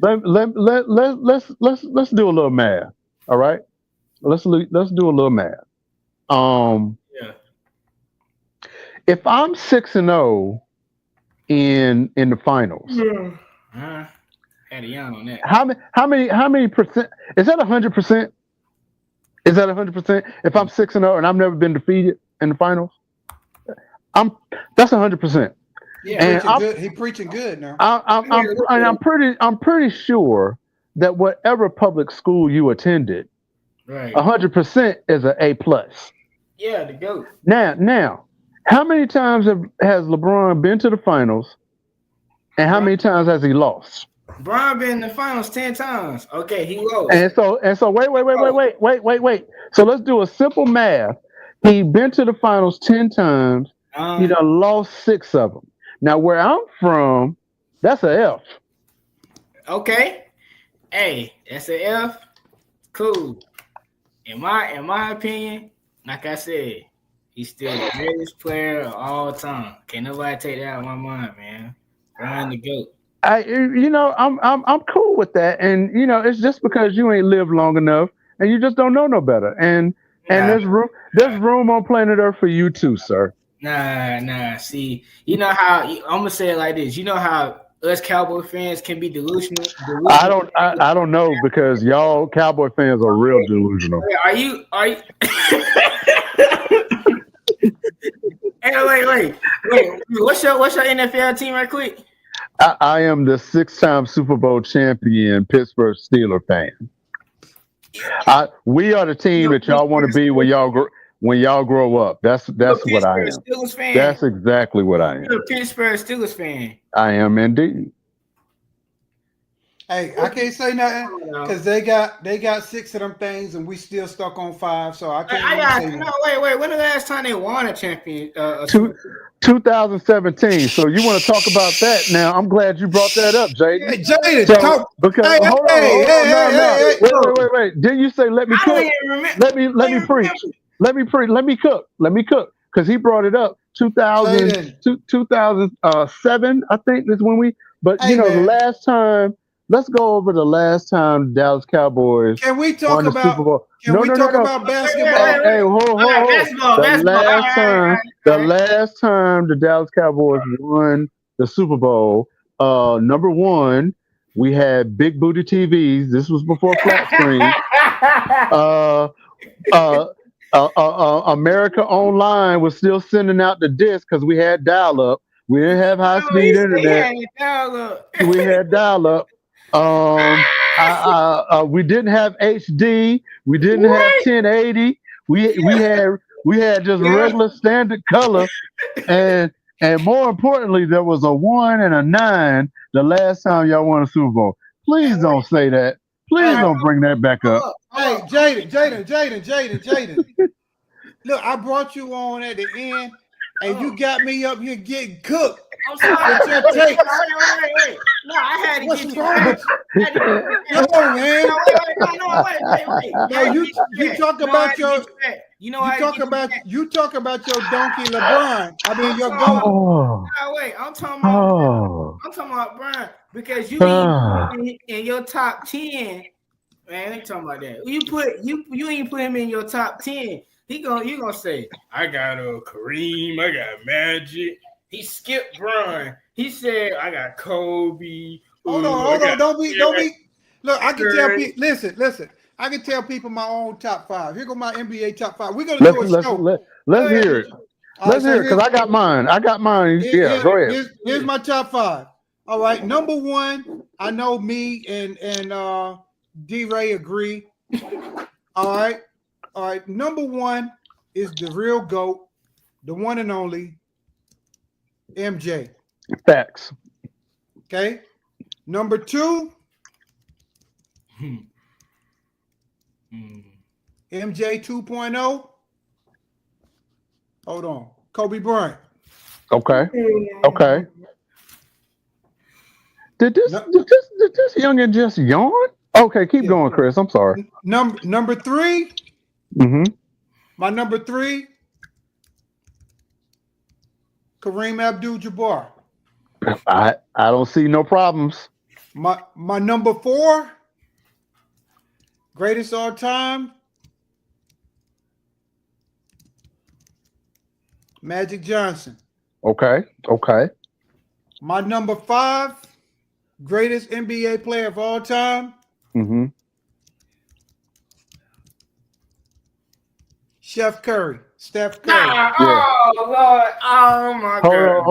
let's do a little math. All right, let's do a little math. Yeah. If I'm 6-0 in the finals, Had a young on that. how many percent is that? 100%? Is that 100%? If I'm 6-0 and I've never been defeated in the finals, that's 100%. Yeah, He preaching good now. I'm pretty sure that whatever public school you attended, right. 100% is an A+. Yeah, the GOAT. Now, how many times has LeBron been to the finals, and how many times has he lost? Brian been in the finals 10 times. Okay, he lost. And so wait. So let's do a simple math. He been to the finals 10 times. He done lost 6 of them. Now where I'm from, that's an F. Okay. Hey, that's an F. Cool. In my opinion, like I said, he's still the greatest player of all time. Can't nobody take that out of my mind, man. Brian the GOAT. I'm cool with that, and it's just because you ain't lived long enough, and you just don't know no better. And there's room on planet Earth for you too, sir. Nah. See, you know how I'm gonna say it like this. You know how us Cowboy fans can be delusional. I don't know, because y'all Cowboy fans are real delusional. Are you? Hey, wait. What's your NFL team, right quick? I am the 6-time Super Bowl champion Pittsburgh Steelers fan. We are the team that y'all want to be when y'all grow up. That's what I am. Steelers fan. That's exactly what I am. You're a Pittsburgh Steelers fan. I am indeed. Hey, I can't say nothing because they got 6 of them things and we still stuck on 5. So I can't. Wait. When the last time they won a champion? 2017. So you want to talk about that now? I'm glad you brought that up, Jaden. Hey, Jaden, because hold on. Wait. Didn't you say let me cook? Let me preach. Let me cook. Because he brought it up. 2007, I think is when we. But the last time. Let's go over the last time the Dallas Cowboys Can we talk won the about Super Bowl. about basketball? Hey, hold. The last time the Dallas Cowboys won the Super Bowl, number one, we had big booty TVs. This was before flat screen. America Online was still sending out the disc because we had dial-up. We didn't have high-speed internet. We had dial-up. We didn't have HD. We didn't have 1080. We had just regular standard color, and more importantly, there was a 1 and a 9 the last time y'all won a Super Bowl. Please don't say that. Please don't bring that back up. Hey, Jaden. Look, I brought you on at the end, and you got me up here getting cooked. I'm sorry. What's your take? Wait. No, I had to What's get you wrong back. with you? Yo, man. Wait. No, you talk about your You know how you talk about your donkey LeBron. I mean your goat. Oh, I'm talking about oh, Brian, because you Ah. ain't in your top 10. Man, ain't talking about that. You ain't put him in your top 10. You gonna say, I got Kareem, I got Magic. He skipped Bron. He said, I got Kobe. Hold on. Don't be. Look, I can tell people. Listen. I can tell people my own top 5. Here go my NBA top 5. We're gonna do a show. let's hear it. Let's hear it because I got mine. Yeah, go ahead. Here's my top 5. All right, number 1. I know me and D-Ray agree. All right. Number 1 is the real GOAT, the one and only MJ. Facts. Okay. Number 2. MJ 2.0. Hold on. Kobe Bryant. Okay. Did this youngin' just yawn? Okay, keep going, Chris. I'm sorry. Number 3. Mm-hmm. My number 3. Kareem Abdul-Jabbar. I don't see no problems. My number 4. Greatest all time. Magic Johnson. Okay. My number 5. Greatest NBA player of all time. Mm-hmm. Steph Curry. Oh Lord! Oh my God!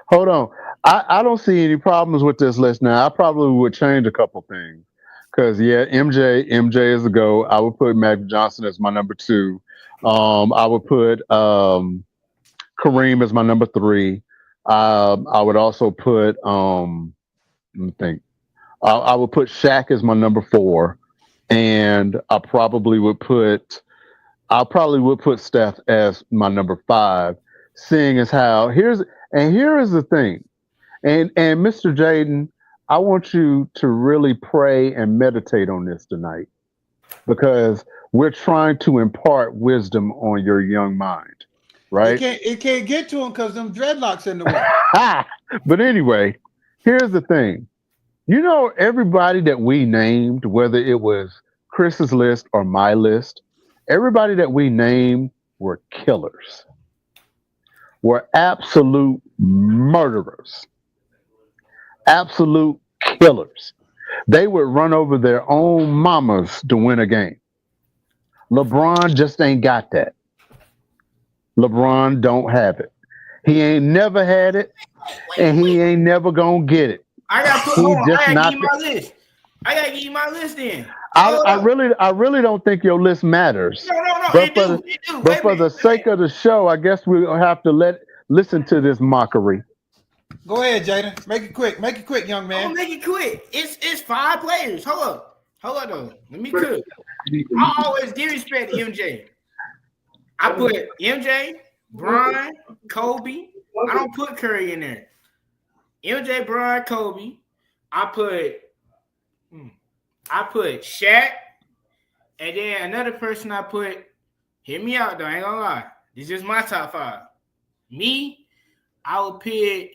Hold on. I don't see any problems with this list now. I probably would change a couple things because MJ is the GOAT. I would put Magic Johnson as my number 2. I would put Kareem as my number 3. I would also put let me think. I would put Shaq as my number 4, and I probably would put Steph as my number 5. Seeing as how here is the thing, and Mr. Jaden, I want you to really pray and meditate on this tonight because we're trying to impart wisdom on your young mind, right? It can't get to him because them dreadlocks in the way. But anyway, here's the thing. You know, everybody that we named, whether it was Chris's list or my list, everybody that we named were killers, were absolute murderers, absolute killers. They would run over their own mamas to win a game. LeBron just ain't got that. LeBron don't have it. He ain't never had it, and he ain't never gonna get it. I gotta give you my list then. I really don't think your list matters. No. But for the sake of the show, I guess we'll have to listen to this mockery. Go ahead, Jaden. Make it quick, young man. I'm gonna make it quick. It's 5 players. Hold up though. Let me cook. I always give respect to MJ. I put MJ, Bron, Kobe. I don't put Curry in there. MJ, Bron, Kobe. I put Shaq, and then another person I put. Hear me out though. I ain't gonna lie. This is my top 5. Me, I would pick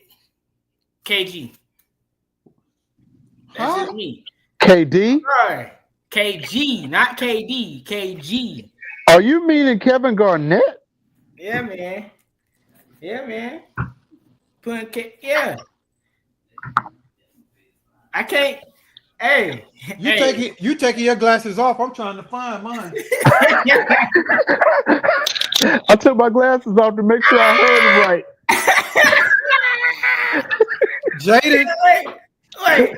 KG. That's just me. KD? Right. KG, not KD. KG. Are you meaning Kevin Garnett? Yeah, man. Yeah. I can't. Hey. You taking your glasses off. I'm trying to find mine. I took my glasses off to make sure I heard it right. Jaden. Wait.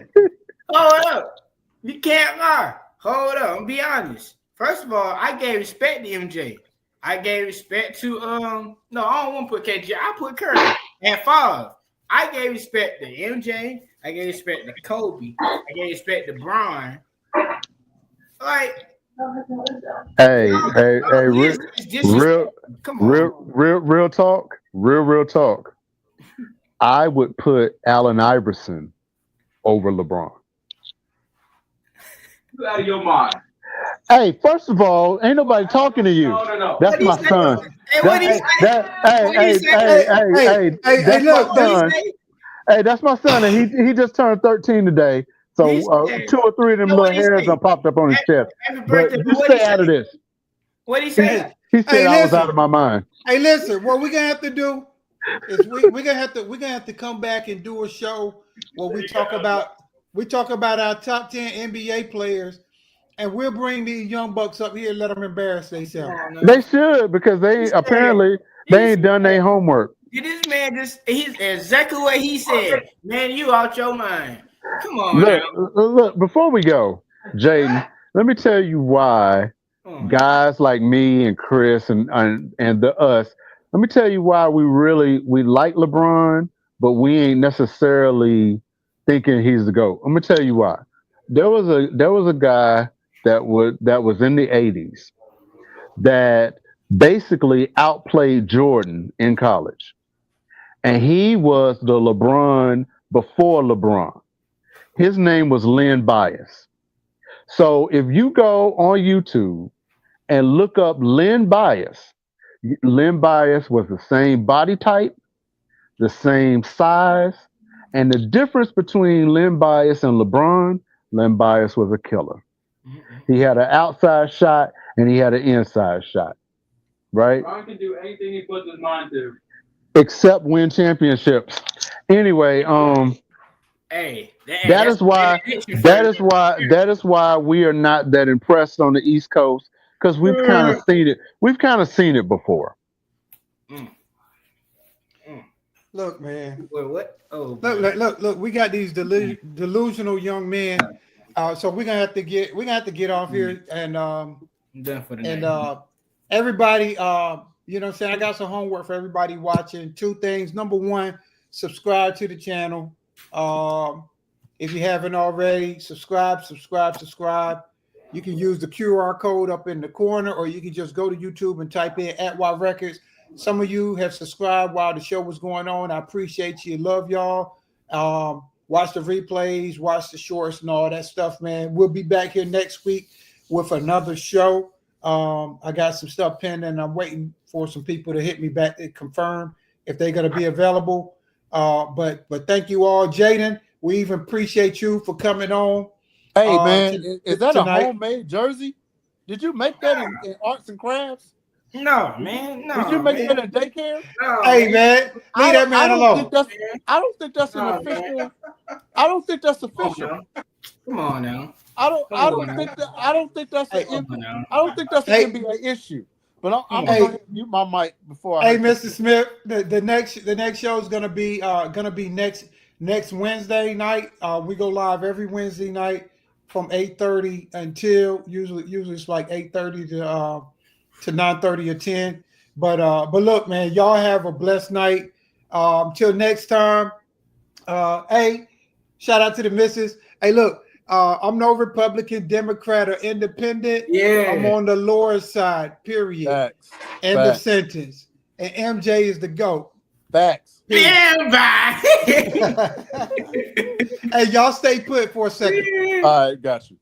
Hold up. You can't lie. Hold up. I'm be honest. First of all, I gave respect to MJ. I gave respect to no, I don't want to put KG. I put Curry at 5. I gave respect to MJ. I gave respect to Kobe. I gave respect to Bron. Like, hey, real talk. I would put Allen Iverson over LeBron. You out of your mind. Hey, first of all, ain't nobody talking to you. No. That's my son. Hey, what he say? That's look, my son. Hey, that's my son, and he just turned 13 today. So He 2 or 3 of them No, little what he hairs say? done popped up on his chest. Happy But birthday, you but what stay he out of say? this. What he say? He said Hey, I was listen. out of my mind. Hey, listen, what we're gonna have to do is we're gonna have to come back and do a show where we talk about our top 10 NBA players, and we'll bring these young bucks up here and let them embarrass themselves. They should, because they apparently they ain't done their homework. Did this man he's exactly what he said. Man, you out your mind. Come on Look, before we go, Jaden, let me tell you why now. guys like me and Chris and us, let me tell you why we like LeBron, but we ain't necessarily thinking he's the GOAT. I'm gonna tell you why. There was a guy that was in the 80s that basically outplayed Jordan in college. And he was the LeBron before LeBron. His name was Len Bias. So if you go on YouTube and look up Len Bias was the same body type, the same size, and the difference between Len Bias and LeBron, Len Bias was a killer. He had an outside shot and he had an inside shot, right? LeBron can do anything he puts his mind to. Except win championships. Anyway, that is why we are not that impressed on the East Coast, because we've kind of seen it. We've kind of seen it before. Look, man. Wait, what? Oh, Look. We got these delusional young men. So we're gonna have to get off here, and I'm done for the night. Everybody, you know what I'm saying? I got some homework for everybody watching. 2 things. Number 1, subscribe to the channel. If you haven't already, subscribe. You can use the QR code up in the corner, or you can just go to YouTube and type in @Y Records. Some of you have subscribed while the show was going on. I appreciate you. Love y'all. Watch the replays, watch the shorts and all that stuff, man. We'll be back here next week with another show. I got some stuff pending. I'm waiting for some people to hit me back to confirm if they're going to be available. But thank you all. Jaden, we even appreciate you for coming on. Hey, man, is that tonight. a homemade jersey? Did you make that in arts and crafts? No, man. No. Did you make that in daycare? No, Hey, man, leave that man alone. I don't think that's an official. I don't think that's official. Come on now. I don't think that's an NBA issue. But I'm gonna mute my mic before. Hey, Mr. Smith, the next show is gonna be next Wednesday night. We go live every Wednesday night from 8:30 until usually it's like 8:30 to 9:30 or 10. But look, man, y'all have a blessed night. Till next time. Hey, shout out to the missus. Hey, look. I'm no Republican, Democrat, or Independent. Yeah. I'm on the Lord's side, period. Facts. End of sentence. And MJ is the GOAT. Facts. Yeah, bye. Hey, y'all stay put for a second. All right, got you.